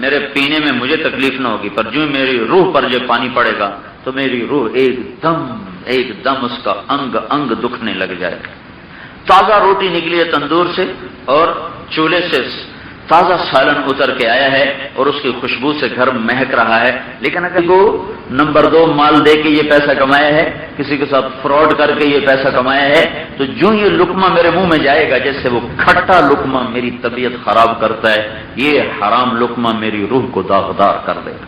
Speaker 2: میرے پینے میں مجھے تکلیف نہ ہوگی، پر جو میری روح پر جو پانی پڑے گا تو میری روح ایک دم اس کا انگ انگ دکھنے لگ جائے گا۔ تازہ روٹی نکلی ہے تندور سے اور چولہے سے تازہ سالن اتر کے آیا ہے اور اس کی خوشبو سے گھر مہک رہا ہے، لیکن اگر کو نمبر 2 مال دے کے یہ پیسہ کمایا ہے، کسی کے ساتھ فراڈ کر کے یہ پیسہ کمایا ہے، تو جو یہ لقمہ میرے منہ میں جائے گا جیسے وہ کھٹا لقمہ میری طبیعت خراب کرتا ہے، یہ حرام لقمہ میری روح کو داغدار کر دے گا۔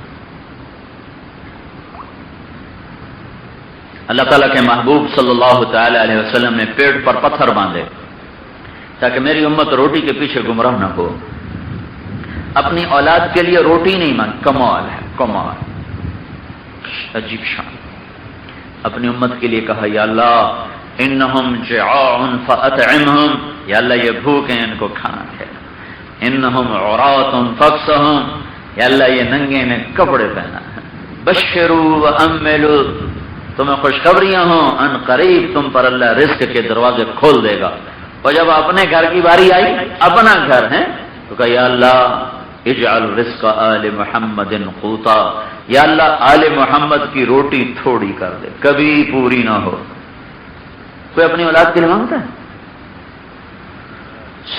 Speaker 2: اللہ تعالیٰ کے محبوب صلی اللہ تعالی علیہ وسلم نے پیٹ پر پتھر باندھے تاکہ میری امت روٹی کے پیچھے گمراہ نہ ہو۔ اپنی اولاد کے لیے روٹی نہیں مانگ، کمال ہے، کمال، عجیب شان۔ اپنی امت کے لیے کہا یا اللہ انہم جعاع فاطعمہم، یا اللہ یہ بھوک ہیں ان کو کھانا کھلا، انہم عراۃ فاکسہم، یا اللہ یہ ننگے نے کپڑے پہنا ہے، بشروا واملوا، تمہیں خوشخبریاں ہوں ان قریب تم پر اللہ رزق کے دروازے کھول دے گا۔ اور جب اپنے گھر کی باری آئی، اپنا گھر ہے، تو کہا یا اللہ اجعل رزق آل محمد قوتا، یا اللہ آل محمد کی روٹی تھوڑی کر دے، کبھی پوری نہ ہو۔ کوئی اپنی اولاد کے لیے مانگتا ہے؟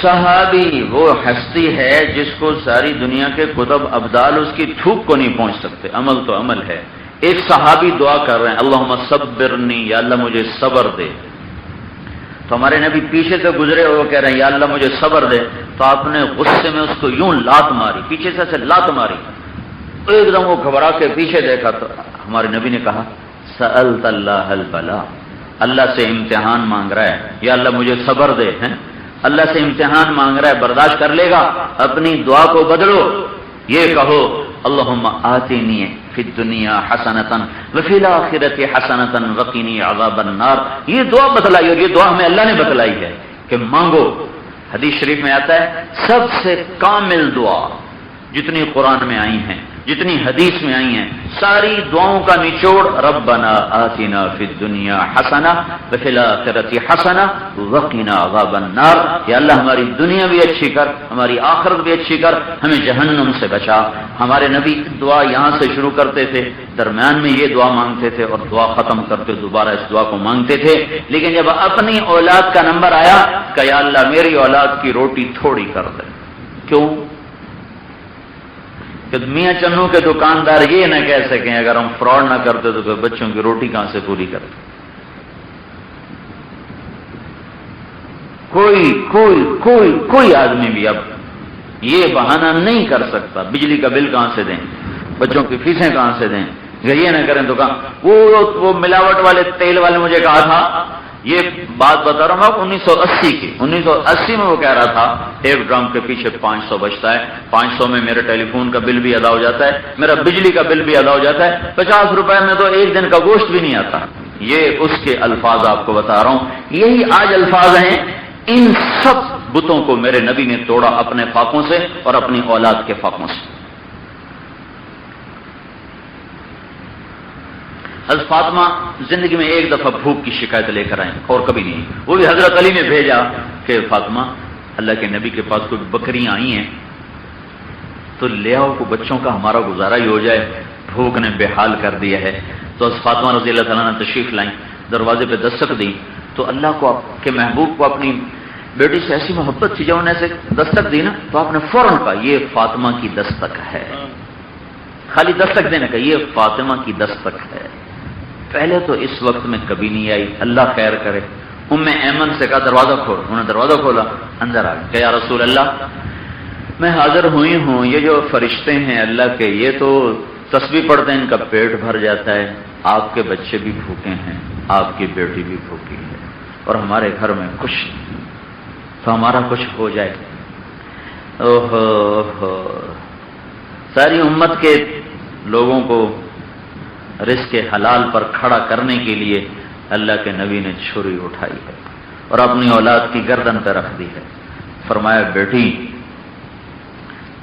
Speaker 2: صحابی وہ ہستی ہے جس کو ساری دنیا کے کتب ابدال اس کی تھوک کو نہیں پہنچ سکتے، عمل تو عمل ہے۔ ایک صحابی دعا کر رہے ہیں اللہم صبرنی، یا اللہ مجھے صبر دے، تو ہمارے نبی پیچھے سے گزرے اور وہ کہہ رہے ہیں یا اللہ مجھے صبر دے، تو آپ نے غصے میں اس کو یوں لات ماری، پیچھے سے لات ماری، ایک دم وہ گھبرا کے پیچھے دیکھا تو ہمارے نبی نے کہا سألت اللہ البلا، اللہ سے امتحان مانگ رہا ہے، یا اللہ مجھے صبر دے، ہیں اللہ سے امتحان مانگ رہا ہے، برداشت کر لے گا، اپنی دعا کو بدلو، یہ کہو اللہم آتینی فی الدنیا حسنۃ وفی الآخرۃ حسنۃ وقینی عذاب النار، یہ دعا بتلائی، اور یہ دعا ہمیں اللہ نے بتلائی ہے کہ مانگو۔ حدیث شریف میں آتا ہے سب سے کامل دعا جتنی قرآن میں آئی ہیں، جتنی حدیث میں آئی ہیں، ساری دعاؤں کا نچوڑ ربنا آتنا فی الدنیا حسنہ وفی الآخرۃ حسنہ وقنا عذاب النار، یا اللہ ہماری دنیا بھی اچھی کر، ہماری آخرت بھی اچھی کر، ہمیں جہنم سے بچا۔ ہمارے نبی دعا یہاں سے شروع کرتے تھے، درمیان میں یہ دعا مانگتے تھے اور دعا ختم کرتے دوبارہ اس دعا کو مانگتے تھے، لیکن جب اپنی اولاد کا نمبر آیا کہ یا اللہ میری اولاد کی روٹی تھوڑی کر دے۔ کیوں؟ کہ میاں چنو کے دکاندار یہ نہ کہہ سکیں اگر ہم فراڈ نہ کرتے تو بچوں کی روٹی کہاں سے پوری کرتے۔ کوئی آدمی بھی اب یہ بہانہ نہیں کر سکتا بجلی کا بل کہاں سے دیں، بچوں کی فیسیں کہاں سے دیں، اگر یہ نہ کریں تو کہاں۔ وہ ملاوٹ والے تیل والے مجھے کہا تھا، یہ بات بتا رہا ہوں آپ 1980 کی، 1980 میں وہ کہہ رہا تھا ایک ڈرم کے پیچھے 500 بچتا ہے، 500 میں میرے ٹیلی فون کا بل بھی ادا ہو جاتا ہے، میرا بجلی کا بل بھی ادا ہو جاتا ہے، 50 روپے میں تو ایک دن کا گوشت بھی نہیں آتا۔ یہ اس کے الفاظ آپ کو بتا رہا ہوں، یہی آج الفاظ ہیں۔ ان سب بتوں کو میرے نبی نے توڑا اپنے فاقوں سے اور اپنی اولاد کے فاقوں سے۔ حضرت فاطمہ زندگی میں ایک دفعہ بھوک کی شکایت لے کر آئیں اور کبھی نہیں، وہ بھی حضرت علی نے بھیجا کہ فاطمہ اللہ کے نبی کے پاس کوئی بکریاں آئی ہیں تو لے آؤ، کو بچوں کا ہمارا گزارا ہی ہو جائے، بھوک نے بے حال کر دیا ہے۔ تو حضرت فاطمہ رضی اللہ تعالیٰ نے تشریف لائیں، دروازے پہ دستک دی تو اللہ کو کے محبوب کو اپنی بیٹی سے ایسی محبت تھی، جب انہیں سے دستک دی نا تو آپ نے فوراً کہا یہ فاطمہ کی دستک ہے، خالی دستک دینے کا، یہ فاطمہ کی دستک ہے۔ پہلے تو اس وقت میں کبھی نہیں آئی، اللہ خیر کرے۔ ام ایمن سے کہا دروازہ کھول، انہوں نے دروازہ کھولا، اندر آ گئے کہ یا رسول اللہ میں حاضر ہوئی ہوں، یہ جو فرشتے ہیں اللہ کے یہ تو تسبیح پڑھتے ہیں ان کا پیٹ بھر جاتا ہے، آپ کے بچے بھی بھوکے ہیں، آپ کی بیٹی بھی بھوکی ہے اور ہمارے گھر میں کچھ نہیں، تو ہمارا کچھ ہو جائے۔ ساری امت کے لوگوں کو رزق حلال پر کھڑا کرنے کے لیے اللہ کے نبی نے چھری اٹھائی ہے اور اپنی اولاد کی گردن پہ رکھ دی ہے، فرمایا بیٹی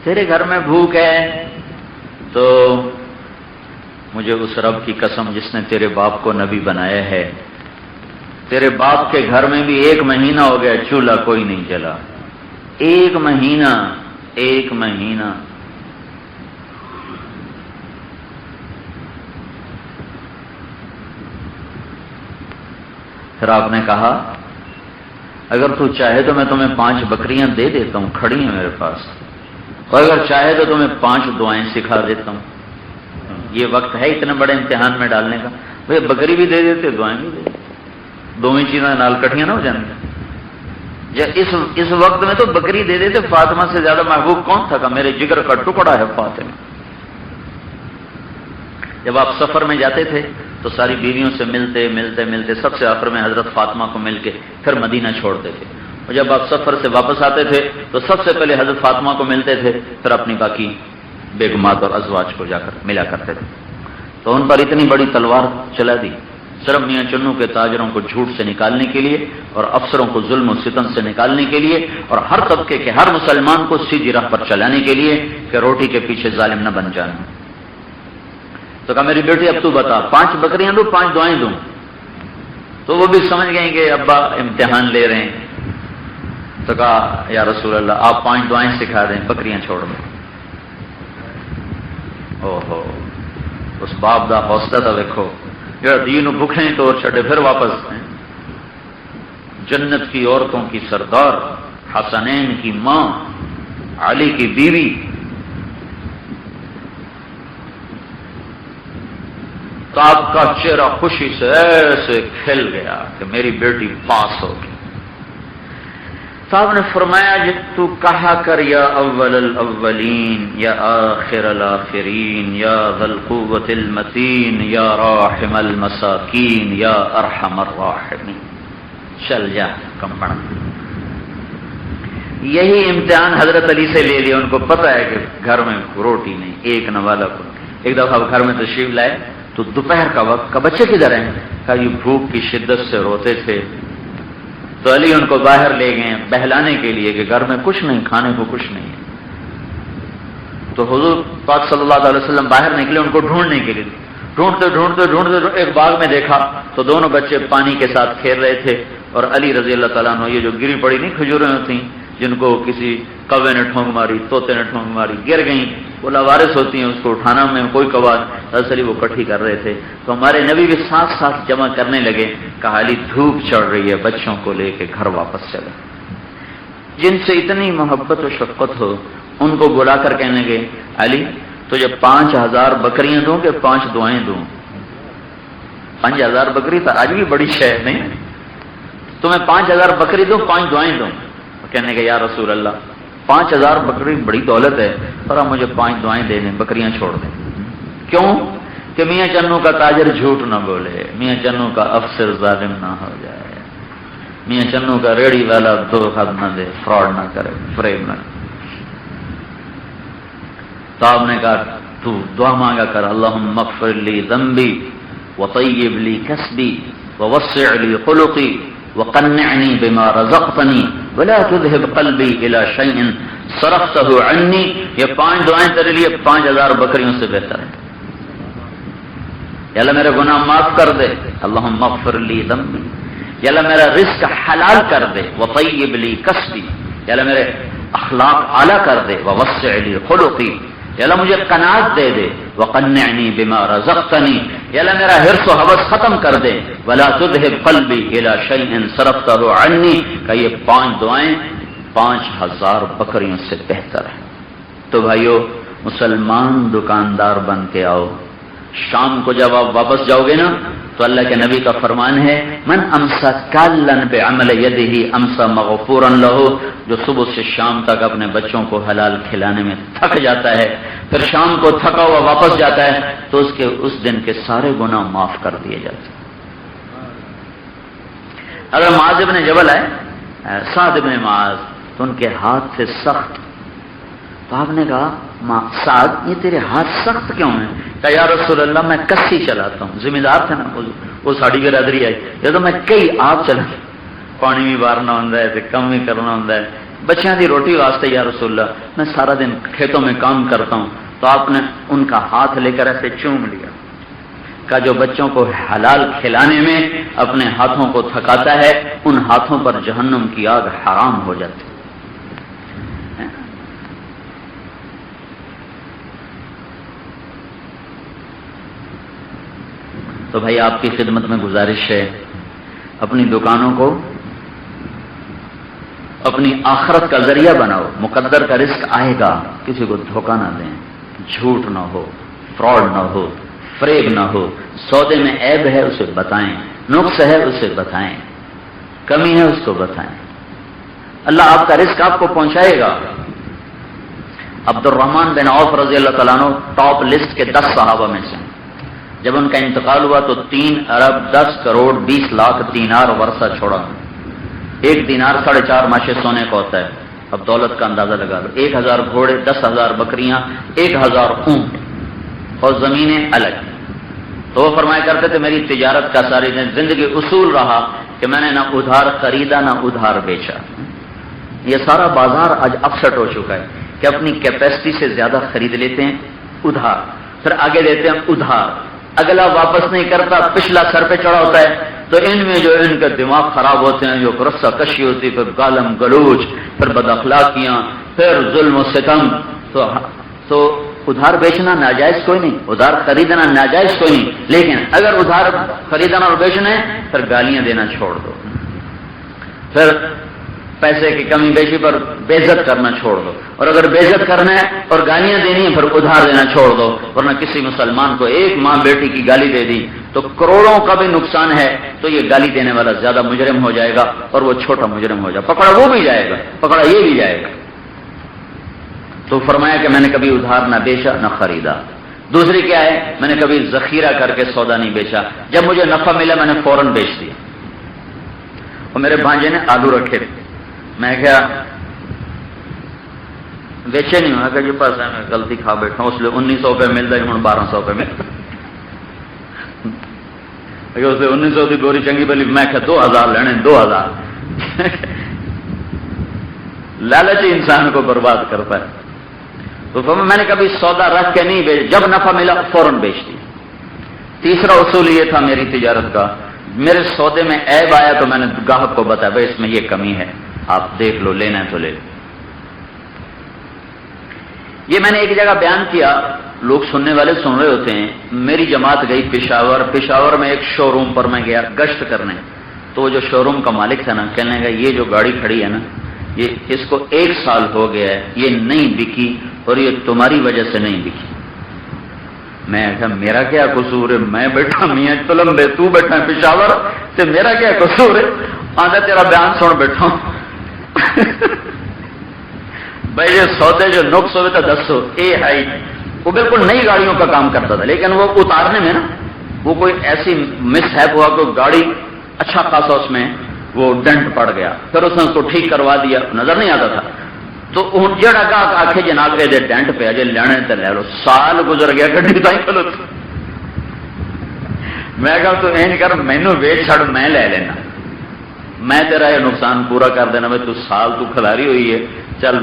Speaker 2: تیرے گھر میں بھوک ہے تو مجھے اس رب کی قسم جس نے تیرے باپ کو نبی بنایا ہے، تیرے باپ کے گھر میں بھی 1 مہینہ ہو گیا چولہا کوئی نہیں جلا، 1 مہینہ پھر آپ نے کہا اگر تو چاہے تو میں تمہیں 5 بکریاں دے دیتا ہوں، کھڑی ہیں میرے پاس، اور اگر چاہے تو تمہیں 5 دعائیں سکھا دیتا ہوں۔ یہ وقت ہے اتنے بڑے امتحان میں ڈالنے کا، بھئی بکری بھی دے دیتے دعائیں بھی دے دیتے، دونوں چیزیں نال کٹھیاں نہ ہو جائیں گے۔ اس وقت میں تو بکری دے دیتے، فاطمہ سے زیادہ محبوب کون تھا کہ میرے جگر کا ٹکڑا ہے فاطمہ۔ جب آپ سفر میں جاتے تھے تو ساری بیویوں سے ملتے سب سے آخر میں حضرت فاطمہ کو مل کے پھر مدینہ چھوڑتے تھے، اور جب آپ سفر سے واپس آتے تھے تو سب سے پہلے حضرت فاطمہ کو ملتے تھے، پھر اپنی باقی بیگمات اور ازواج کو جا کر ملا کرتے تھے۔ تو ان پر اتنی بڑی تلوار چلا دی، صرف میاں چنو کے تاجروں کو جھوٹ سے نکالنے کے لیے اور افسروں کو ظلم و ستم سے نکالنے کے لیے اور ہر طبقے کے ہر مسلمان کو سیدھی راہ پر چلانے کے لیے کہ روٹی کے پیچھے ظالم نہ بن جانا۔ تو کہا میری بیٹی اب تو بتا 5 بکریاں دوں 5 دعائیں دوں؟ تو وہ بھی سمجھ گئے کہ ابا امتحان لے رہے ہیں۔ تو کہا یا رسول اللہ آپ 5 دعائیں سکھا دیں، بکریاں چھوڑ دیں۔ اوہو، اس باپ دا حوصلہ تھا دیکھو، جڑا دین بکھیں تو چھڑے پھر واپس ہیں۔ جنت کی عورتوں کی سردار، حسنین کی ماں، علی کی بیوی، تو آپ کا چہرہ خوشی سے ایسے کھل گیا کہ میری بیٹی پاس ہوگی۔ صاحب نے فرمایا جب تو کہا کر یا اول الاولین یا آخر الاخرین یا ذی القوۃ المتین یا راحم المساکین یا ارحم الراحمین، چل جا کمپڑ۔ یہی امتحان حضرت علی سے لے لیا، ان کو پتہ ہے کہ گھر میں روٹی نہیں، ایک نوالا کو۔ ایک دفعہ گھر میں تشریف لائے تو دوپہر کا وقت کا بچے کدھر ہیں؟ کہا یہ بھوک کی شدت سے روتے تھے، تو علی ان کو باہر لے گئے بہلانے کے لیے کہ گھر میں کچھ نہیں، کھانے کو کچھ نہیں ہے۔ تو حضور پاک صلی اللہ علیہ وسلم باہر نکلے ان کو ڈھونڈنے کے لیے، ڈھونڈتے ایک باغ میں دیکھا تو دونوں بچے پانی کے ساتھ کھیل رہے تھے، اور علی رضی اللہ تعالیٰ عنہ یہ جو گری پڑی نہیں کھجوریں ہوتی جن کو کسی کوے نے ٹھونک ماری، طوطے نے ٹھونک ماری، گر گئیں، وہ لاوارث ہوتی ہیں، اس کو اٹھانا میں کوئی قوت، دراصل وہ کٹھی کر رہے تھے۔ تو ہمارے نبی بھی ساتھ ساتھ جمع کرنے لگے، کہا علی دھوپ چڑھ رہی ہے، بچوں کو لے کے گھر واپس چلے۔ جن سے اتنی محبت و شفقت ہو ان کو بلا کر کہنے لگے علی تجھے 5000 بکریاں دوں کہ 5 دعائیں دوں؟ 5000 بکری تو آج بھی بڑی شے نہیں، تمہیں 5000 بکری دوں 5 دعائیں دوں؟ کہنے کے یا رسول اللہ 5000 بکری بڑی دولت ہے، پر آپ مجھے 5 دعائیں دے دیں، بکریاں چھوڑ دیں۔ کیوں؟ کہ میاں چنو کا تاجر جھوٹ نہ بولے، میاں چنو کا افسر ظالم نہ ہو جائے، میاں چنو کا ریڑی والا دھوکہ نہ دے، فراڈ نہ کرے، فریب نہ کرے۔ تو آپ نے کہا تو دعا مانگا کر، اللہم اغفر لی ذنبی وطیب لی کسبی ووسع لی خلقی وقنعنی بما رزقتنی ولا تذهب قلبی الی شیء صرفته عنی۔ یہ 5 دعائیں تیرے لیے 5000 بکریوں سے بہتر ہے۔ یا اللہ میرے گناہ معاف کر دے، اللہم اغفر لی ذنبی، یا اللہ میرا رزق حلال کر دے، وطیب لی کسبی، یا اللہ میرے اخلاق اعلیٰ کر دے، ووسع لی خلقی، یا اللہ مجھے قناعت دے دے، وقنعنی بما رزقتنی، یا اللہ میرا حرص و حوث ختم کر دے، ولا تذهب قلبی الی شیء صرفته عنی، کہ یہ 5 دعائیں 5000 بکریوں سے بہتر ہے۔ تو بھائیو مسلمان دکاندار بن کے آؤ، شام کو جب آپ واپس جاؤ گے نا تو اللہ کے نبی کا فرمان ہے من امسا کالن بعمل یدہ امسا مغفورا لہ، جو صبح سے شام تک اپنے بچوں کو حلال کھلانے میں تھک جاتا ہے، پھر شام کو تھکا ہوا واپس جاتا ہے تو اس دن کے سارے گناہ معاف کر دیے جاتے ہیں۔ اگر معاذ ابن جبل ہے، سعد ابن معاذ، تو ان کے ہاتھ تھے سخت، تو آپ نے کہا سعد یہ تیرے ہاتھ سخت کیوں ہیں؟ کہا یا رسول اللہ میں کسی چلاتا ہوں، ذمہ دار تھا نا، وہ ساڑی برادری آئی، یہ تو میں کئی آپ چلا، پانی بھی بارنا ہوتا ہے، کم بھی کرنا ہوتا ہے، بچیاں دی روٹی واسطے یا رسول اللہ میں سارا دن کھیتوں میں کام کرتا ہوں۔ تو آپ نے ان کا ہاتھ لے کر ایسے چوم لیا، کا جو بچوں کو حلال کھلانے میں اپنے ہاتھوں کو تھکاتا ہے ان ہاتھوں پر جہنم کی آگ حرام ہو جاتی ہے۔ تو بھائی آپ کی خدمت میں گزارش ہے، اپنی دکانوں کو اپنی آخرت کا ذریعہ بناؤ، مقدر کا رزق آئے گا، کسی کو دھوکہ نہ دیں، جھوٹ نہ ہو، فراڈ نہ ہو، فریب نہ ہو، سودے میں عیب ہے اسے بتائیں، نقص ہے اسے بتائیں، کمی ہے اس کو بتائیں، اللہ آپ کا رزق آپ کو پہنچائے گا۔ عبد الرحمن بن عوف رضی اللہ تعالیٰ عنہ ٹاپ لسٹ کے 10 صحابہ میں سے، جب ان کا انتقال ہوا تو 3 ارب 10 کروڑ 20 لاکھ دینار ورثہ چھوڑا۔ 1 دینار 4.5 ماشے سونے کا ہوتا ہے، اب دولت کا اندازہ لگا لو، 1000 گھوڑے، 10,000 بکریاں، 1000 اونٹ اور زمینیں الگ۔ تو وہ فرمایا کرتے تھے میری تجارت کا ساری زندگی اصول رہا کہ میں نے نہ ادھار خریدا نہ ادھار بیچا. یہ سارا بازار آج اپسٹ ہو چکا ہے کہ اپنی کیپیسٹی سے زیادہ خرید لیتے ہیں ادھار، پھر آگے دیتے ہیں ادھار، اگلا واپس نہیں کرتا، پچھلا سر پہ چڑھا ہوتا ہے. تو ان میں جو ان کے دماغ خراب ہوتے ہیں، جو رسہ کشی ہوتی، پھر گالم گلوچ، پھر بد اخلاقیاں، پھر ظلم و ستم. تو ادھار بیچنا ناجائز کوئی نہیں، ادھار خریدنا ناجائز کوئی نہیں، لیکن اگر ادھار خریدنا اور بیچنا ہے پھر گالیاں دینا چھوڑ دو، پھر پیسے کی کمی بیشی پر بے عزت کرنا چھوڑ دو، اور اگر بے عزت کرنا ہے اور گالیاں دینی ہے پھر ادھار دینا چھوڑ دو. ورنہ کسی مسلمان کو ایک ماں بیٹی کی گالی دے دی تو کروڑوں کا بھی نقصان ہے، تو یہ گالی دینے والا زیادہ مجرم ہو جائے گا اور وہ چھوٹا مجرم ہو جائے گا، پکڑا وہ بھی جائے گا، پکڑا یہ بھی جائے گا. تو فرمایا کہ میں نے کبھی ادھار نہ بیچا نہ خریدا. دوسری کیا ہے، میں نے کبھی ذخیرہ کر کے سودا نہیں بیچا، جب مجھے نفع ملا میں نے فوراً بیچ دیا. اور میرے بھانجے نے آلو رکھے تھے، میں کیا بیچے نہیں ہوا کہ جی بس میں غلطی کھا بیٹھا ہوں، اس لیے 1900 روپے ملتا ہے، ہوں 1200 روپے ملتا اسے 1900 کی گوری چنگی بلی، میں کہ 2000 لینے 2000. لالچی انسان کو برباد کرتا ہے. تو میں نے کبھی سودا رکھ کے نہیں بیچ، جب نفع ملا فوراً بیچ دیا. تیسرا اصول یہ تھا میری تجارت کا، میرے سودے میں عیب آیا تو میں نے گاہک کو بتایا بھائی اس میں یہ کمی ہے، آپ دیکھ لو، لینا ہے تو لے لو. یہ میں نے ایک جگہ بیان کیا، لوگ سننے والے سن رہے ہوتے ہیں. میری جماعت گئی پشاور میں ایک شو روم پر میں گیا گشت کرنے. تو وہ جو شو روم کا مالک تھا نا، کہنے لگا یہ جو گاڑی کھڑی ہے نا، یہ اس کو 1 سال ہو گیا ہے، یہ نہیں بکی اور یہ تمہاری وجہ سے نہیں بکی. میں کہا میرا کیا قصور ہے، میں بیٹھا میاں تلمبے، تو بیٹھا پشاور تے میرا کیا قصور ہے، آدھا تیرا بیان سن بیٹھا ہوں. بھائی یہ سودے جو نقص ہوئے تو دسو. وہ بالکل نئی گاڑیوں کا کام کرتا تھا، لیکن وہ اتارنے میں نا وہ کوئی ایسی مس ہیپ ہوا کہ گاڑی اچھا خاصا اس میں وہ ڈنٹ پڑ گیا، پھر اس نے اس کو ٹھیک کروا دیا، نظر نہیں آتا تھا. تو جڑا گاہک آخے جناب دے ڈنٹ پہ اجے لینے تے لے لو. سال گزر گیا گڈی تھی کھلو. میں کہا تو این کر مینو ویچ چھڑ، میں لے لینا، میں تیرا یہ نقصان پورا کر دینا. بھائی تو سال تو کھلاری ہوئی ہے، چل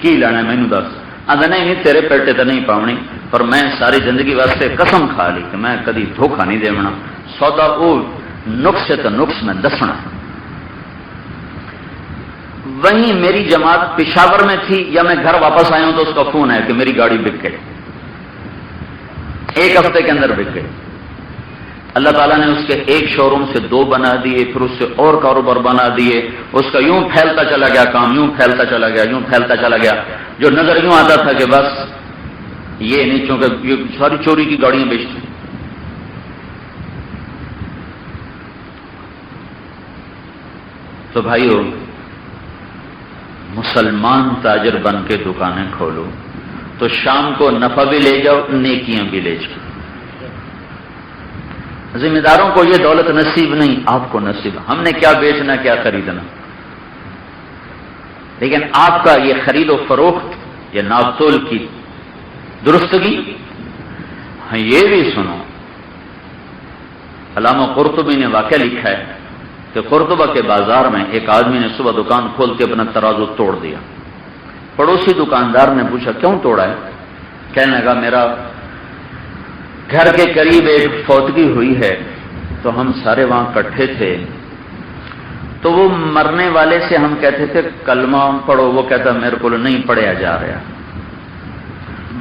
Speaker 2: کی لینا ہے مینو دس. آدھا نہیں تیرے پیٹے تو نہیں پاؤنی، پر میں ساری زندگی واسطے قسم کھا لی کہ میں کدی دھوکھا نہیں دیونا، سودا وہ نقص ہے تو نقص میں دسنا. وہیں میری جماعت پشاور میں تھی یا میں گھر واپس آیا ہوں تو اس کا فون ہے کہ میری گاڑی بک گئی، 1 ہفتے کے اندر بک گئی. اللہ تعالیٰ نے اس کے ایک شو روم سے 2 بنا دیے، پھر اس سے اور کاروبار بنا دیے. اس کا یوں پھیلتا چلا گیا کام، یوں پھیلتا چلا گیا، یوں پھیلتا چلا گیا. جو نظر یوں آتا تھا کہ بس یہ نہیں، چونکہ یہ ساری چوری کی گاڑیاں بیچتی. تو بھائیو، مسلمان تاجر بن کے دکانیں کھولو تو شام کو نفع بھی لے جاؤ، نیکیاں بھی لے جاؤ. ذمہ داروں کو یہ دولت نصیب نہیں، آپ کو نصیب. ہم نے کیا بیچنا کیا خریدنا، لیکن آپ کا یہ خرید و فروخت، یہ ناپ تول کی درستگی. ہاں یہ بھی سنو، علامہ قرطبی نے واقعہ لکھا ہے کہ قرطبہ کے بازار میں ایک آدمی نے صبح دکان کھول کے اپنا ترازو توڑ دیا. پڑوسی دکاندار نے پوچھا کیوں توڑا ہے؟ کہنے لگا میرا گھر کے قریب ایک فوتگی ہوئی ہے تو ہم سارے وہاں اکٹھے تھے، تو وہ مرنے والے سے ہم کہتے تھے کلمہ پڑھو، وہ کہتا میرے کو نہیں پڑھیا جا رہا،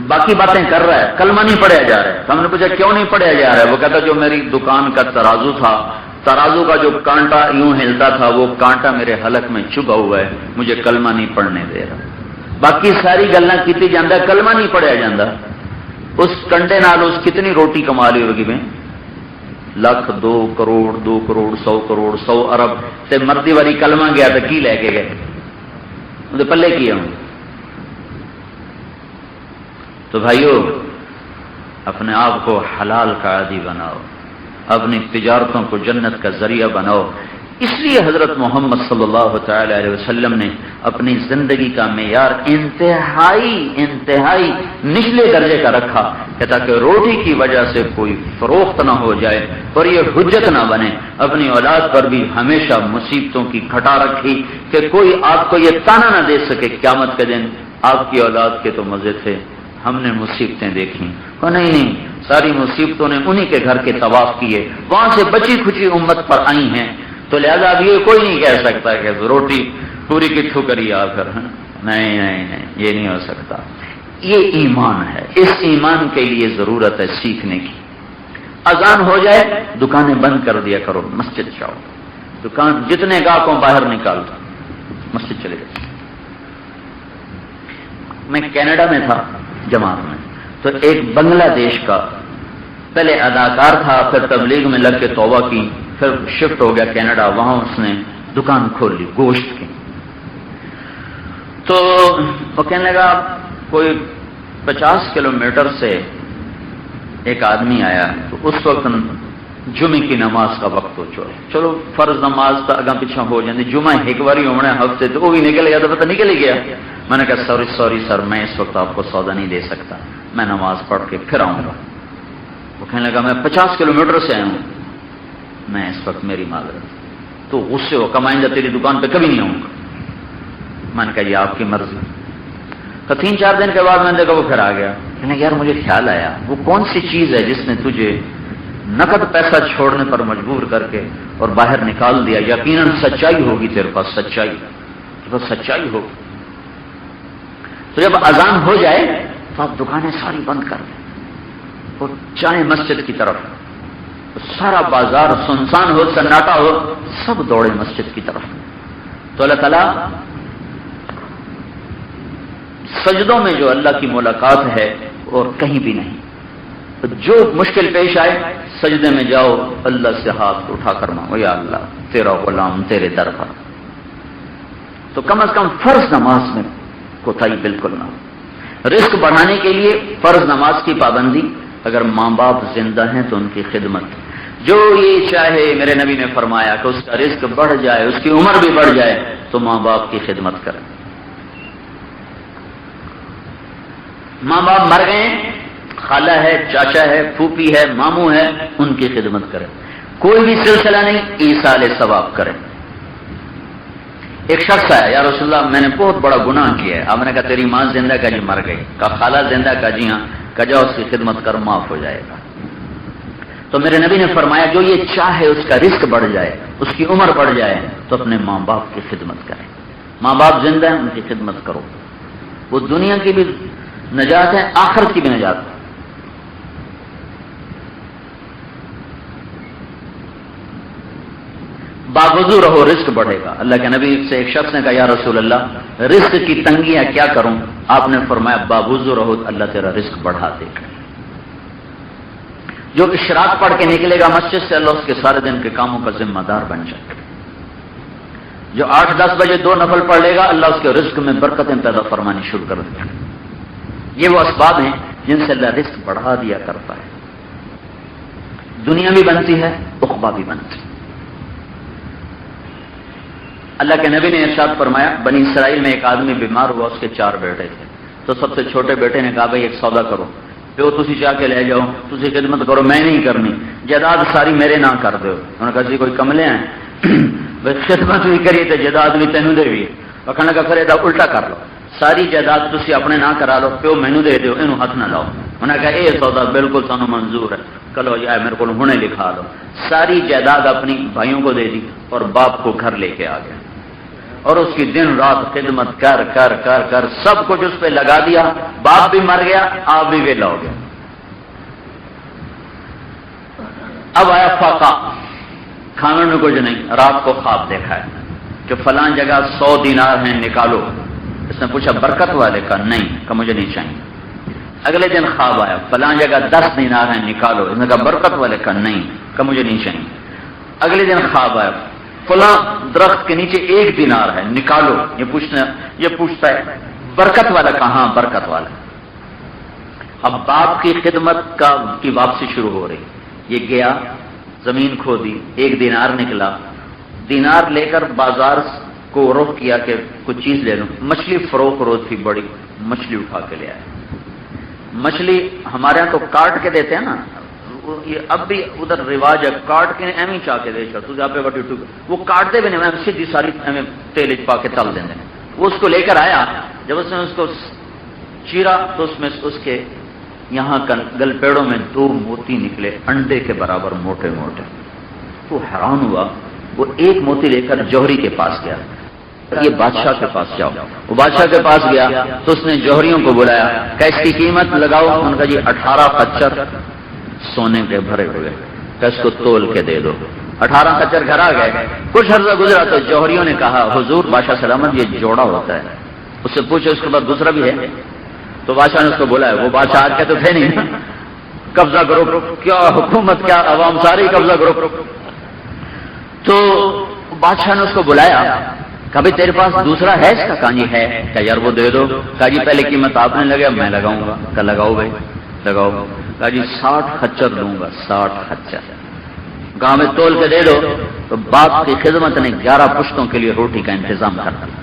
Speaker 2: باقی باتیں کر رہا ہے، کلمہ نہیں پڑھیا جا رہا ہے. تو ہم نے پوچھا کیوں نہیں پڑھیا جا رہا ہے؟ وہ کہتا جو میری دکان کا ترازو تھا، ترازو کا جو کانٹا یوں ہلتا تھا، وہ کانٹا میرے حلق میں چبھا ہوا ہے، مجھے کلمہ نہیں پڑھنے دے رہا. باقی ساری گلاں کیتی جاندا، کلمہ نہیں پڑھیا جاندا. اس کنڈے نال اس کتنی روٹی کما لی ہوگی میں؟ 1,00,000 2 کروڑ 2 کروڑ 100 کروڑ 100 ارب. تے مردی والی کلمہ گیا تو کی لے کے گئے؟ وہ پلے کیا ہوں. تو بھائیو، اپنے آپ کو حلال کا عادی بناؤ، اپنی تجارتوں کو جنت کا ذریعہ بناؤ. اس لیے حضرت محمد صلی اللہ تعالی علیہ وسلم نے اپنی زندگی کا معیار انتہائی نچلے درجے کا رکھا کہ تاکہ روٹی کی وجہ سے کوئی فروخت نہ ہو جائے اور یہ حجت نہ بنے. اپنی اولاد پر بھی ہمیشہ مصیبتوں کی گھٹا رکھی کہ کوئی آپ کو یہ تانا نہ دے سکے قیامت کے دن آپ کی اولاد کے تو مزے تھے، ہم نے مصیبتیں دیکھی. نہیں، ساری مصیبتوں نے انہی کے گھر کے طواف کیے، وہاں سے بچی کھچی امت پر آئی ہیں. تو لہذا اب یہ کوئی نہیں کہہ سکتا کہ روٹی پوری کی ٹھوکری آ کر. نہیں، یہ نہیں ہو سکتا. یہ ایمان ہے. اس ایمان کے لیے ضرورت ہے سیکھنے کی. اذان ہو جائے دکانیں بند کر دیا کرو، مسجد جاؤ. دکان جتنے گاہکوں باہر نکال دو، مسجد چلے جاؤ. میں کینیڈا میں تھا جماعت میں، تو ایک بنگلہ دیش کا پہلے اداکار تھا، پھر تبلیغ میں لگ کے توبہ کی، پھر شفٹ ہو گیا کینیڈا. وہاں اس نے دکان کھول لی گوشت کی. تو وہ کہنے لگا کوئی 50 کلومیٹر سے ایک آدمی آیا. تو اس وقت جمعے کی نماز کا وقت ہو چلو فرض نماز تو اگاں پیچھا ہو جاتی. جمعہ ایک باری ہونا ہفتے تو وہ بھی نکل گیا، تو پتہ نکل ہی گیا. میں نے کہا سوری سر، میں اس وقت آپ کو سودا نہیں دے سکتا، میں نماز پڑھ کے پھر آؤں گا. وہ کہنے لگا میں 50 کلومیٹر سے آیا ہوں، میں اس وقت میری معذرت. تو غصے ہو کمائندہ تیری دکان پہ کبھی نہیں آؤں گا. میں نے کہا یہ آپ کی مرضی. تو 3-4 دن کے بعد میں نے دیکھا وہ پھر آ گیا. کہنے یار مجھے خیال آیا وہ کون سی چیز ہے جس نے تجھے نقد پیسہ چھوڑنے پر مجبور کر کے اور باہر نکال دیا. یقیناً سچائی ہوگی تیرے پاس، سچائی ہوگی. تو جب اذان ہو جائے تو آپ دکانیں ساری بند کر دیں اور جائیں مسجد کی طرف. سارا بازار سنسان ہو، سناٹا ہو، سب دوڑے مسجد کی طرف. تو اللہ تعالیٰ سجدوں میں جو اللہ کی ملاقات ہے اور کہیں بھی نہیں. جو مشکل پیش آئے سجدے میں جاؤ، اللہ سے ہاتھ اٹھا کر مانگو یا اللہ تیرا غلام تیرے در پر. تو کم از کم فرض نماز میں کوتاہی بالکل نہ ہو. رزق بڑھانے کے لیے فرض نماز کی پابندی. اگر ماں باپ زندہ ہیں تو ان کی خدمت. جو یہ چاہے، میرے نبی نے فرمایا کہ اس کا رزق بڑھ جائے، اس کی عمر بھی بڑھ جائے، تو ماں باپ کی خدمت کرے. ماں باپ مر گئے، خالہ ہے، چاچا ہے، پھوپھی ہے، ماموں ہے، ان کی خدمت کرے. کوئی بھی سلسلہ نہیں، ایصال ثواب کرے. ایک شخص آیا، یا رسول اللہ میں نے بہت بڑا گناہ کیا ہے. آپ نے کہا تیری ماں زندہ کا جی مر گئی. کہا خالہ زندہ کا جی ہاں. کہا جاؤ اس کی خدمت کر، معاف ہو جائے گا. تو میرے نبی نے فرمایا جو یہ چاہے اس کا رزق بڑھ جائے، اس کی عمر بڑھ جائے، تو اپنے ماں باپ کی خدمت کرے. ماں باپ زندہ ہیں، ان کی خدمت کرو. وہ دنیا کی بھی نجات ہے، آخرت کی بھی نجات ہے. باوضو رہو، رزق بڑھے گا. اللہ کے نبی سے ایک شخص نے کہا یا رسول اللہ رزق کی تنگی ہے، کیا کروں؟ آپ نے فرمایا باوضو رہو، اللہ تیرا رزق بڑھا دے گا. جو اشراق پڑھ کے نکلے گا مسجد سے، اللہ اس کے سارے دن کے کاموں کا ذمہ دار بن جائے گا. جو 8-10 بجے 2 نفل پڑھ لے گا، اللہ اس کے رزق میں برکتیں پیدا فرمانی شروع کر دے گا. یہ وہ اسباب ہیں جن سے اللہ رزق بڑھا دیا کرتا ہے. دنیا بھی بنتی ہے، عقبہ بھی بنتی ہے. اللہ کے نبی نے ارشاد فرمایا بنی اسرائیل میں ایک آدمی بیمار ہوا، اس کے 4 بیٹے تھے. تو سب سے چھوٹے بیٹے نے کہا بھائی ایک سودا کرو، پیو تسی چاہ کے لے جاؤ، تسی خدمت کرو، میں نہیں کرنی، جائیداد ساری میرے نہ کر دو. انہوں نے کہا جی کوئی کملے ہیں بھائی خدمت بھی کریے تو جائیداد بھی تینوں دے بھی. کہنے لگا پھر یہ الٹا کر لو، ساری جائیداد تسی اپنے نہ کرا لو، پیو مینو دے دیو، اینو ہاتھ نہ لاؤ. انہوں نے کہا یہ سودا بالکل سانو منظور ہے، کلو جائے میرے کو ہنے لکھا لو. ساری جائیداد اپنی بھائیوں کو دے دی اور باپ کو گھر لے کے آ گیا. اور اس کی دن رات خدمت کر کر کر کر سب کچھ اس پہ لگا دیا. باپ بھی مر گیا، آپ بھی ویلا ہو گیا. اب آیا فاقہ، کھانے میں کچھ نہیں. رات کو خواب دیکھا ہے کہ فلاں جگہ 100 دینار ہیں، نکالو. اس نے پوچھا برکت والے کا؟ نہیں. کہ مجھے نہیں چاہیے. اگلے دن خواب آیا فلاں جگہ 10 دینار ہیں، نکالو. اس نے کہا برکت والے کا؟ نہیں. کہ مجھے نہیں چاہیے. اگلے دن خواب آیا فلاں درخت کے نیچے 1 دینار ہے، نکالو. یہ پوچھتا ہے برکت والا کہاں؟ برکت والا. اب باپ کی خدمت کی واپسی شروع ہو رہی. یہ گیا زمین کھودی، 1 دینار نکلا، دینار لے کر بازار کو رخ کیا کہ کچھ چیز لے لوں. مچھلی فروخت ہو تھی بڑی، مچھلی اٹھا کے لے آئے. مچھلی ہمارے ہاں تو کاٹ کے دیتے ہیں نا، یہ اب بھی ادھر رواج ہے، کاٹ کے ایویں چاہ کے دے تو جہاں پہ وہ کاٹتے بھی نہیں، میں سیدھی ساری تیل پا کے تل دیں. وہ اس کو لے کر آیا، جب اس نے اس کو چیرا تو اس میں اس کے یہاں گل پیڑوں میں 2 موتی نکلے، انڈے کے برابر موٹے موٹے. تو حیران ہوا. وہ ایک موتی لے کر جوہری کے پاس گیا، یہ بادشاہ کے پاس جاؤ. وہ بادشاہ کے پاس گیا تو اس نے جوہریوں کو بلایا کہ اس کی قیمت لگاؤ. ان کا جی 18 خچر سونے کے بھرے ہوئے، کہ اس کو تول کے دے دو. 18 خچر گھر آ گئے. کچھ عرصہ گزرا تو جوہریوں نے کہا حضور بادشاہ سلامت یہ جوڑا ہوتا ہے. اس سے پوچھو اس کے بعد دوسرا بھی ہے. تو بادشاہ نے اس کو بولا ہے. وہ بادشاہ آج کے تو تھے نہیں، قبضہ کرو، کیا حکومت کیا عوام ساری قبضہ کرو. تو بادشاہ نے اس کو بلایا، کبھی تیرے پاس دوسرا ہے اس کا؟ کہا جی ہے. کہ یار وہ دے دو. کہا جی پہلے قیمت آپ نے لگایا، میں لگاؤں گا. کہ لگاؤ بھائی لگاؤ. کہا جی 60 خچر دوں گا. 60 خچر گاؤں میں تول کے دے دو. تو باپ کی خدمت نے 11 پشتوں کے لیے روٹی کا انتظام کر دیا.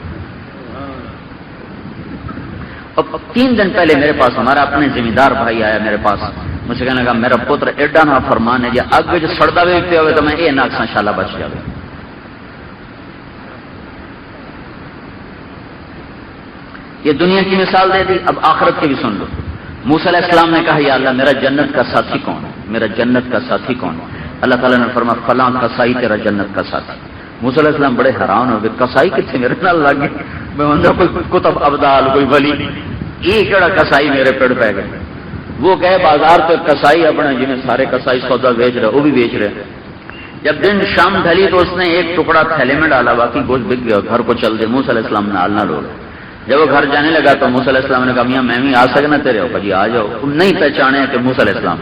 Speaker 2: اب 3 دن پہلے میرے پاس ہمارا اپنے ذمہ دار بھائی آیا میرے پاس. مجھے کہنے لگا میرا پتر ایڈا نا فرمان ہے جی اگ جو سڑتا ویکتے ہوئے تو میں یہ ناکساں شالا بچ جائے. یہ دنیا کی مثال دے دی، اب آخرت کی بھی سن لو. موسیٰ علیہ السلام نے کہا یا اللہ میرا جنت کا ساتھی کون ہے؟ میرا جنت کا ساتھی کون ہے؟ اللہ تعالیٰ نے فرمایا فلاں کسائی تیرا جنت کا ساتھی. موسیٰ علیہ السلام بڑے حیران ہو گئے، کسائی کتنے میرے نال لگ گئے؟ میں اندر کوئی کتب ابدال کوئی ولی، یہ کہڑا کسائی میرے پیڑ پہ گئے. وہ گئے بازار تو کسائی اپنے جنہیں سارے کسائی سودا بیچ رہے وہ بھی بیچ رہے. جب دن شام ڈھلی تو اس نے ایک ٹکڑا تھیلے میں ڈالا، باقی گوشت بک گیا. گھر کو چل دے. موسیٰ علیہ السلام نال نہ لوگ. جب وہ گھر جانے لگا تو موسیٰ علیہ السلام نے کہا میاں میں بھی آ سکنا تیرے ہو؟ جی آ جاؤ. نہیں پہچانے کہ موسیٰ علیہ السلام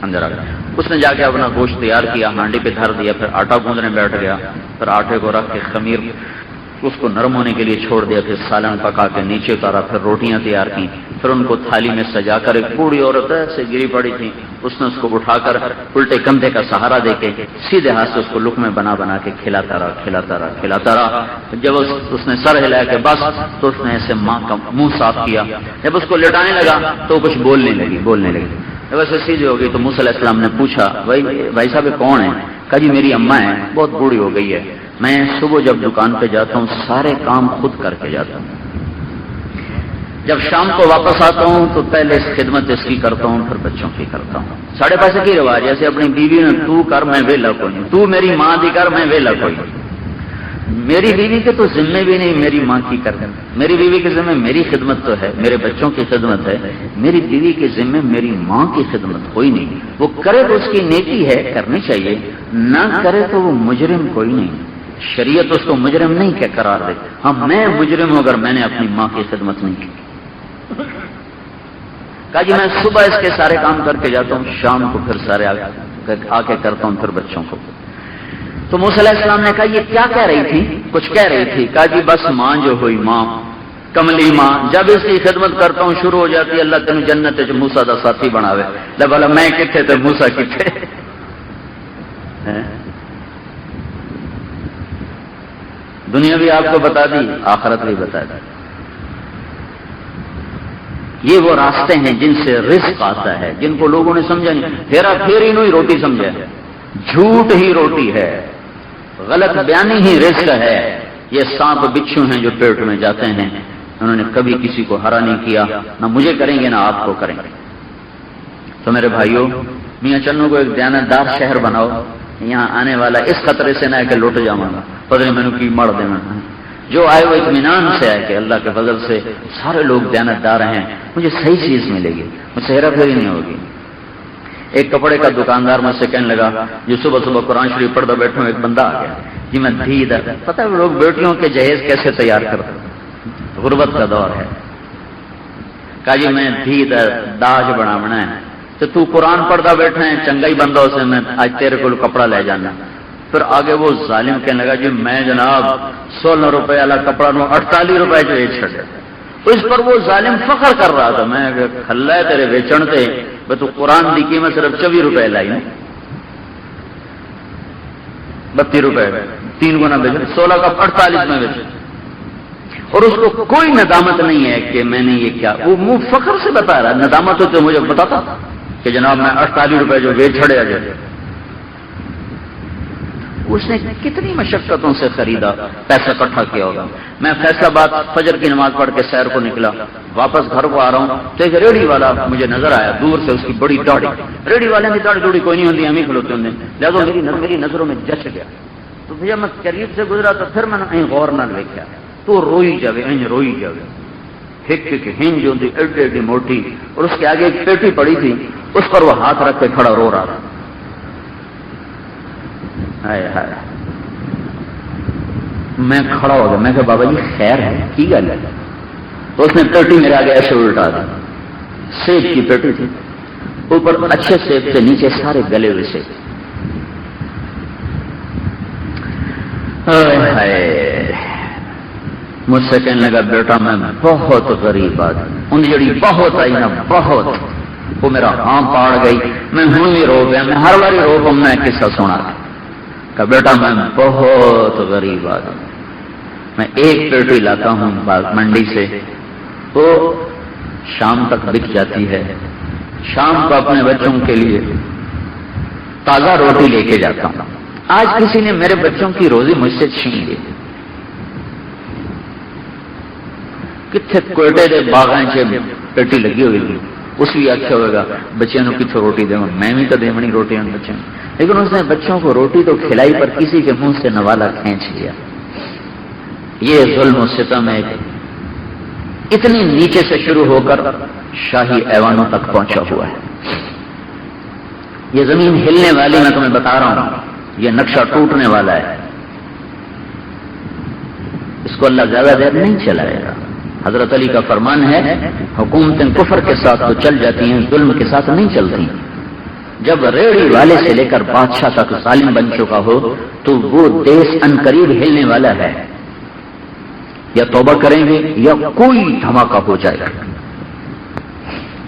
Speaker 2: اندر آ گیا. اس نے جا کے اپنا گوشت تیار کیا، ہانڈی پہ دھر دیا، پھر آٹا گوندنے بیٹھ گیا. پھر آٹے کو رکھ کے خمیر اس کو نرم ہونے کے لیے چھوڑ دیا. پھر سالن پکا کے نیچے اتارا، پھر روٹیاں تیار کی، پھر ان کو تھالی میں سجا کر ایک بوڑھی عورت ایسے گری پڑی تھی، اس نے اس کو اٹھا کر الٹے کندھے کا سہارا دے کے سیدھے ہاتھ سے اس کو لقمے بنا بنا کے کھلاتا رہا. جب اس نے سر ہلایا کہ بس تو اس نے ایسے ماں کا منہ صاف کیا. جب اس کو لٹانے لگا تو کچھ بولنے لگی. جب ایسے سیدھی ہو گئی تو موسیٰ علیہ السلام نے پوچھا بھائی صاحب کون ہے؟ کہا جی میری اماں ہے، بہت بوڑھی ہو گئی ہے. میں صبح جب دکان پہ جاتا ہوں سارے کام خود کر کے جاتا ہوں. جب شام کو واپس آتا ہوں تو پہلے خدمت اس کی کرتا ہوں، پھر بچوں کی کرتا ہوں. 5.5 کی رواج ایسے اپنی بیوی نے تو کر میں ویلا کوئی نہیں، تو میری ماں دی کر میں ویلا کوئی نہیں. میری بیوی کے تو ذمے بھی نہیں میری ماں کی کر. میری بیوی کے ذمے میری خدمت تو ہے، میرے بچوں کی خدمت ہے. میری بیوی کے ذمے میری ماں کی خدمت کوئی نہیں. وہ کرے تو اس کی نیکی ہے، کرنی چاہیے، نہ کرے تو وہ مجرم کوئی نہیں. شریعت اس کو مجرم نہیں کہ قرار دے. ہاں میں مجرم ہوں اگر میں نے اپنی ماں کی خدمت نہیں کی. کہا جی میں صبح اس کے سارے کام کر کے جاتا ہوں، شام کو پھر سارے آ کے کرتا ہوں پھر بچوں کو. تو موسیٰ علیہ السلام نے کہا یہ کیا کہہ رہی تھی؟ کچھ کہہ رہی تھی. کہا جی بس ماں جو ہوئی ماں کملی ماں، جب اس کی خدمت کرتا ہوں شروع ہو جاتی ہے اللہ تینوں جنت جو موسیٰ دا ساتھی بناوے. بولا میں کتنے تو موسیٰ کتنے. دنیا بھی آپ کو بتا دی، آخرت بھی بتا دی. یہ وہ راستے ہیں جن سے رزق آتا ہے، جن کو لوگوں نے سمجھا نہیں. ہیرا پھیری نو ہی روٹی سمجھا ہے، جھوٹ ہی روٹی ہے، غلط بیانی ہی رزق ہے. یہ سانپ بچھو ہیں جو پیٹ میں جاتے ہیں، انہوں نے کبھی کسی کو ہرا نہیں کیا، نہ مجھے کریں گے نہ آپ کو کریں گے. تو میرے بھائیوں میاں چنو کو ایک دیانتدار شہر بناؤ. یہاں آنے والا اس خطرے سے نہ ہے کہ لوٹ جاؤں گا، پتہ نہیں میں نے کی مڑ دینا. جو آئے وہ اطمینان سے آئے کہ اللہ کے فضل سے سارے لوگ دیانتدار ہیں، مجھے صحیح چیز ملے گی، مجھے ہیرا پھیری نہیں ہوگی. ایک کپڑے کا دکاندار مجھ سے کہنے لگا جو صبح صبح قرآن شریف پڑھتا بیٹھا ہوں. ایک بندہ آ گیا جی میں دھی در پتہ ہے لوگ بیٹیوں کے جہیز کیسے تیار کرتے، غربت کا دور ہے. کہا جی میں دھی در داج بنا ہے. تو قرآن پڑھتا بیٹھا ہے چنگا ہی بندہ اسے میں آج تیرے کو کپڑا لے جانا. پھر آگے وہ ظالم کہنے لگا جی میں جناب 16 روپے والا کپڑا نو 48 روپے جو بیچ چھڑے. اس پر وہ ظالم فخر کر رہا تھا. میں کھلا ہے تیرے بیچن تے میں تو قرآن دی قیمت صرف 24 روپے لائی 32 روپے 3 گنا بیچا، 16 کا 48 میں بیچا، اور اس کو کوئی ندامت نہیں ہے کہ میں نے یہ کیا. وہ منہ فخر سے بتا رہا، ندامت ہو تو مجھے بتاتا کہ جناب میں 48 روپے جو بیچ چھڑے آجائے. اس نے کتنی مشقتوں سے خریدا، پیسہ اکٹھا کیا ہوگا. میں فیصل آباد فجر کی نماز پڑھ کے سیر کو نکلا، واپس گھر کو آ رہا ہوں تو ایک ریڑھی والا مجھے نظر آیا، دور سے اس کی بڑی داڑھی. ریڑھی والے کی داڑھی دوڑی کوئی نہیں ہوتی، ہم ہی کھلوتے ہوتے ہیں، لہٰذا میری نظروں میں جچ گیا. تو بھیا میں قریب سے گزرا تو پھر میں نے غور نہ دیکھا تو روئی جاوے، روئی جاوے، ہک ہنج ہوتی ایڈی ایڈی موٹی، اور اس کے آگے ایک پیٹی پڑی تھی، اس پر وہ ہاتھ رکھ کے کھڑا رو رہا تھا. ہائے ہائے. میں کھڑا ہو گیا، میں کہا بابا جی خیر ہے، کی گل ہے؟ تو اس نے پیٹی میرے آگے ایسے الٹا دی. سیب کی پیٹی تھی، اوپر اچھے سیب سے، نیچے سارے گلے ہوئے سیب. مجھ سے کہنے لگا بیٹا میں بہت غریب آدمی، ان جڑی بہت آئی نا بہت، وہ میرا ہاں پاڑ گئی. میں ہوں بھی رو گیا، میں ہر باری رو گا. میں قصہ سنا کہ بیٹا میں بہت غریب آدمی، میں ایک پیٹی لاتا ہوں منڈی سے، وہ شام تک بک جاتی ہے. شام کو اپنے بچوں کے لیے تازہ روٹی لے کے جاتا ہوں. آج کسی نے میرے بچوں کی روزی مجھ سے چھین لی. کتنے کوئٹے دے باغاں چ پیٹی لگی ہوئی تھی، اس بھی آخیا ہوئے گا بچوں کو کتوں روٹی دوں، میں بھی تو دیونی روٹی بچوں. لیکن اس نے بچوں کو روٹی تو کھلائی پر کسی کے منہ سے نوالا کھینچ لیا. یہ ظلم و ستم ہے، اتنی نیچے سے شروع ہو کر شاہی ایوانوں تک پہنچا ہوا ہے. یہ زمین ہلنے والی، میں تمہیں بتا رہا ہوں، یہ نقشہ ٹوٹنے والا ہے. اس کو اللہ زیادہ دیر نہیں چلائے گا. حضرت علی کا فرمان ہے حکومتیں کفر کے ساتھ تو چل جاتی ہیں، ظلم کے ساتھ نہیں چلتی. جب ریڑھی والے سے لے کر بادشاہ تک ظالم بن چکا ہو تو وہ دیش ان قریب ہلنے والا ہے. یا توبہ کریں گے یا کوئی دھماکہ ہو جائے گا.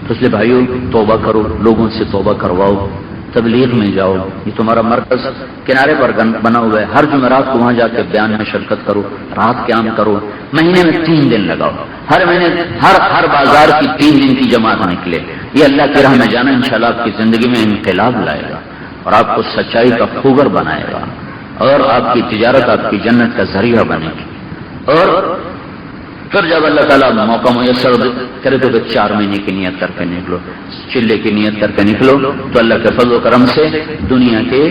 Speaker 2: تو اس لیے بھائیو توبہ کرو، لوگوں سے توبہ کرواؤ، تبلیغ میں جاؤ. یہ تمہارا مرکز کنارے پر بنا ہوا ہے، ہر جمعرات کو وہاں جا کے بیان میں شرکت کرو، رات قیام کرو. مہینے میں 3 دن لگاؤ، ہر مہینے ہر بازار کی 3 دن کی جماعت نکلے. یہ اللہ کی راہ میں جانا انشاءاللہ آپ کی زندگی میں انقلاب لائے گا اور آپ کو سچائی کا خوگر بنائے گا، اور آپ کی تجارت آپ کی جنت کا ذریعہ بنے گی. اور پھر جب اللہ تعالیٰ موقع میسر کرے تو 4 مہینے کی نیت کر کے نکلو، چلے کی نیت کر کے نکلو، تو اللہ کے فضل و کرم سے دنیا کے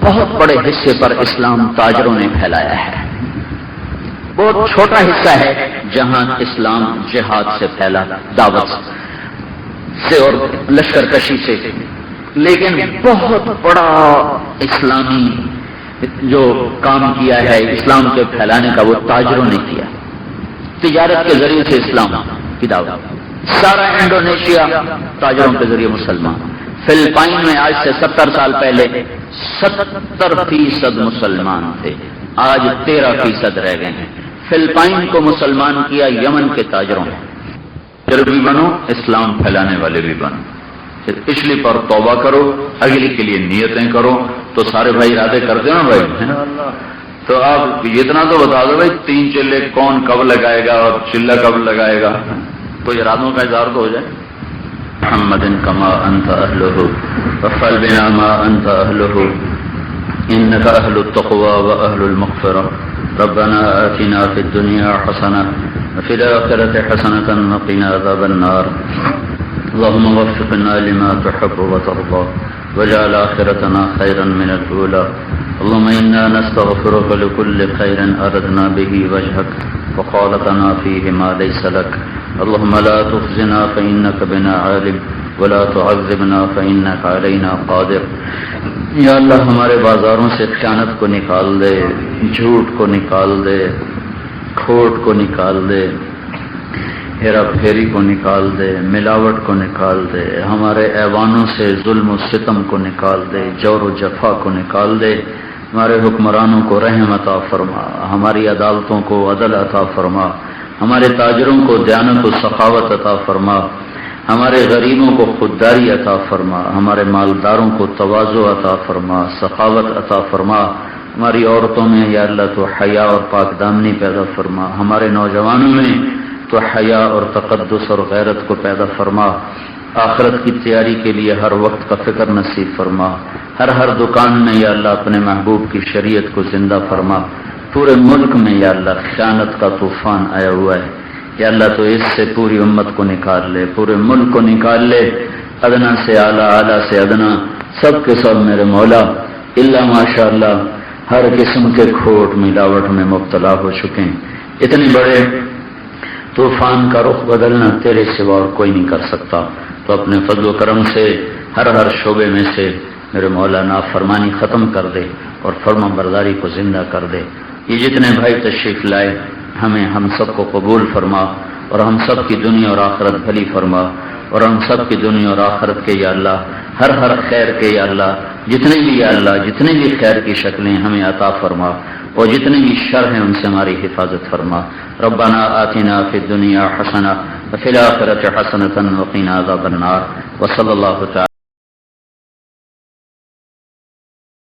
Speaker 2: بہت بڑے حصے پر اسلام تاجروں نے پھیلایا ہے. بہت چھوٹا حصہ ہے جہاں اسلام جہاد سے پھیلا، دعوت سے اور لشکر کشی سے، لیکن بہت بڑا اسلامی جو کام کیا ہے اسلام کے پھیلانے کا وہ تاجروں نے کیا. تجارت کے ذریعے سے اسلام کی دعوت. سارا انڈونیشیا تاجروں کے ذریعے مسلمان. فلپائن میں آج سے 70 سال پہلے 70% مسلمان تھے، آج 13% رہ گئے ہیں. فلپائن کو مسلمان کیا یمن کے تاجروں نے. تاجر بھی بنو، اسلام پھیلانے والے بھی بنو. پچھلی پر توبہ کرو، اگلی کے لیے نیتیں کرو. تو سارے بھائی ارادے کرتے ہو نا بھائی؟ تو آپ اتنا تو بتا دو بھائی 3 چلے کون کب لگائے گا اور چلہ کب لگائے گا، تو ارادوں کا اظہار تو ہو جائے. محمد کما انت اہلہ وفعل بنا ما انت اہلہ انک اہل التقوی واہل المغفرہ. ربنا آتنا فی الدنیا حسنہ وفی الآخرۃ حسنۃ وقنا عذاب النار. اللهم وفقنا لما تحب وترضى واجعل آخرتنا خيرا من الأولى. اللهم إنا نستغفرك لكل خير أردنا به وجهك وخالطنا فيه ما ليس لك. اللهم لا تخزنا فإنك بنا عالم ولا تعذبنا فإنك علينا قادر. یا اللہ ہمارے بازاروں سے خیانت کو نکال دے، جھوٹ کو نکال دے، کھوٹ کو نکال دے، ہیرا پھیری کو نکال دے، ملاوٹ کو نکال دے، ہمارے ایوانوں سے ظلم و ستم کو نکال دے، جور و جفا کو نکال دے. ہمارے حکمرانوں کو رحم عطا فرما، ہماری عدالتوں کو عدل عطا فرما، ہمارے تاجروں کو دیانت و سخاوت عطا فرما، ہمارے غریبوں کو خودداری عطا فرما، ہمارے مالداروں کو تواضع عطا فرما، سخاوت عطا فرما. ہماری عورتوں میں یا اللہ تو حیا اور پاک دامنی پیدا فرما، ہمارے نوجوانوں میں تو حیا اور تقدس اور غیرت کو پیدا فرما، آخرت کی تیاری کے لیے ہر وقت کا فکر نصیب فرما، ہر دکان میں یا اللہ اپنے محبوب کی شریعت کو زندہ فرما۔ پورے ملک میں یا اللہ خیانت کا طوفان آیا ہوا ہے، یا اللہ تو اس سے پوری امت کو نکال لے، پورے ملک کو نکال لے، ادنا سے اعلیٰ، اعلیٰ سے ادنا، سب کے سب میرے مولا اللہ ماشاء اللہ ہر قسم کے کھوٹ ملاوٹ میں مبتلا ہو چکے ہیں۔ اتنے بڑے طوفان کا رخ بدلنا تیرے سوا اور کوئی نہیں کر سکتا، تو اپنے فضل و کرم سے ہر شعبے میں سے میرے مولا نافرمانی ختم کر دے اور فرما برداری کو زندہ کر دے۔ یہ جتنے بھائی تشریف لائے ہم سب کو قبول فرما، اور ہم سب کی دنیا اور آخرت بھلی فرما، اور ہم سب کی دنیا اور آخرت کے یا اللہ ہر خیر کے یا اللہ جتنے بھی یا اللہ جتنے بھی خیر کی شکلیں ہمیں عطا فرما، اور جتنے بھی شر ہیں ان سے ہماری حفاظت فرما۔ ربنا آتنا فی الدنیا حسنہ وفی الآخرۃ حسنۃ وقنا عذاب النار، وصلی اللہ تعالی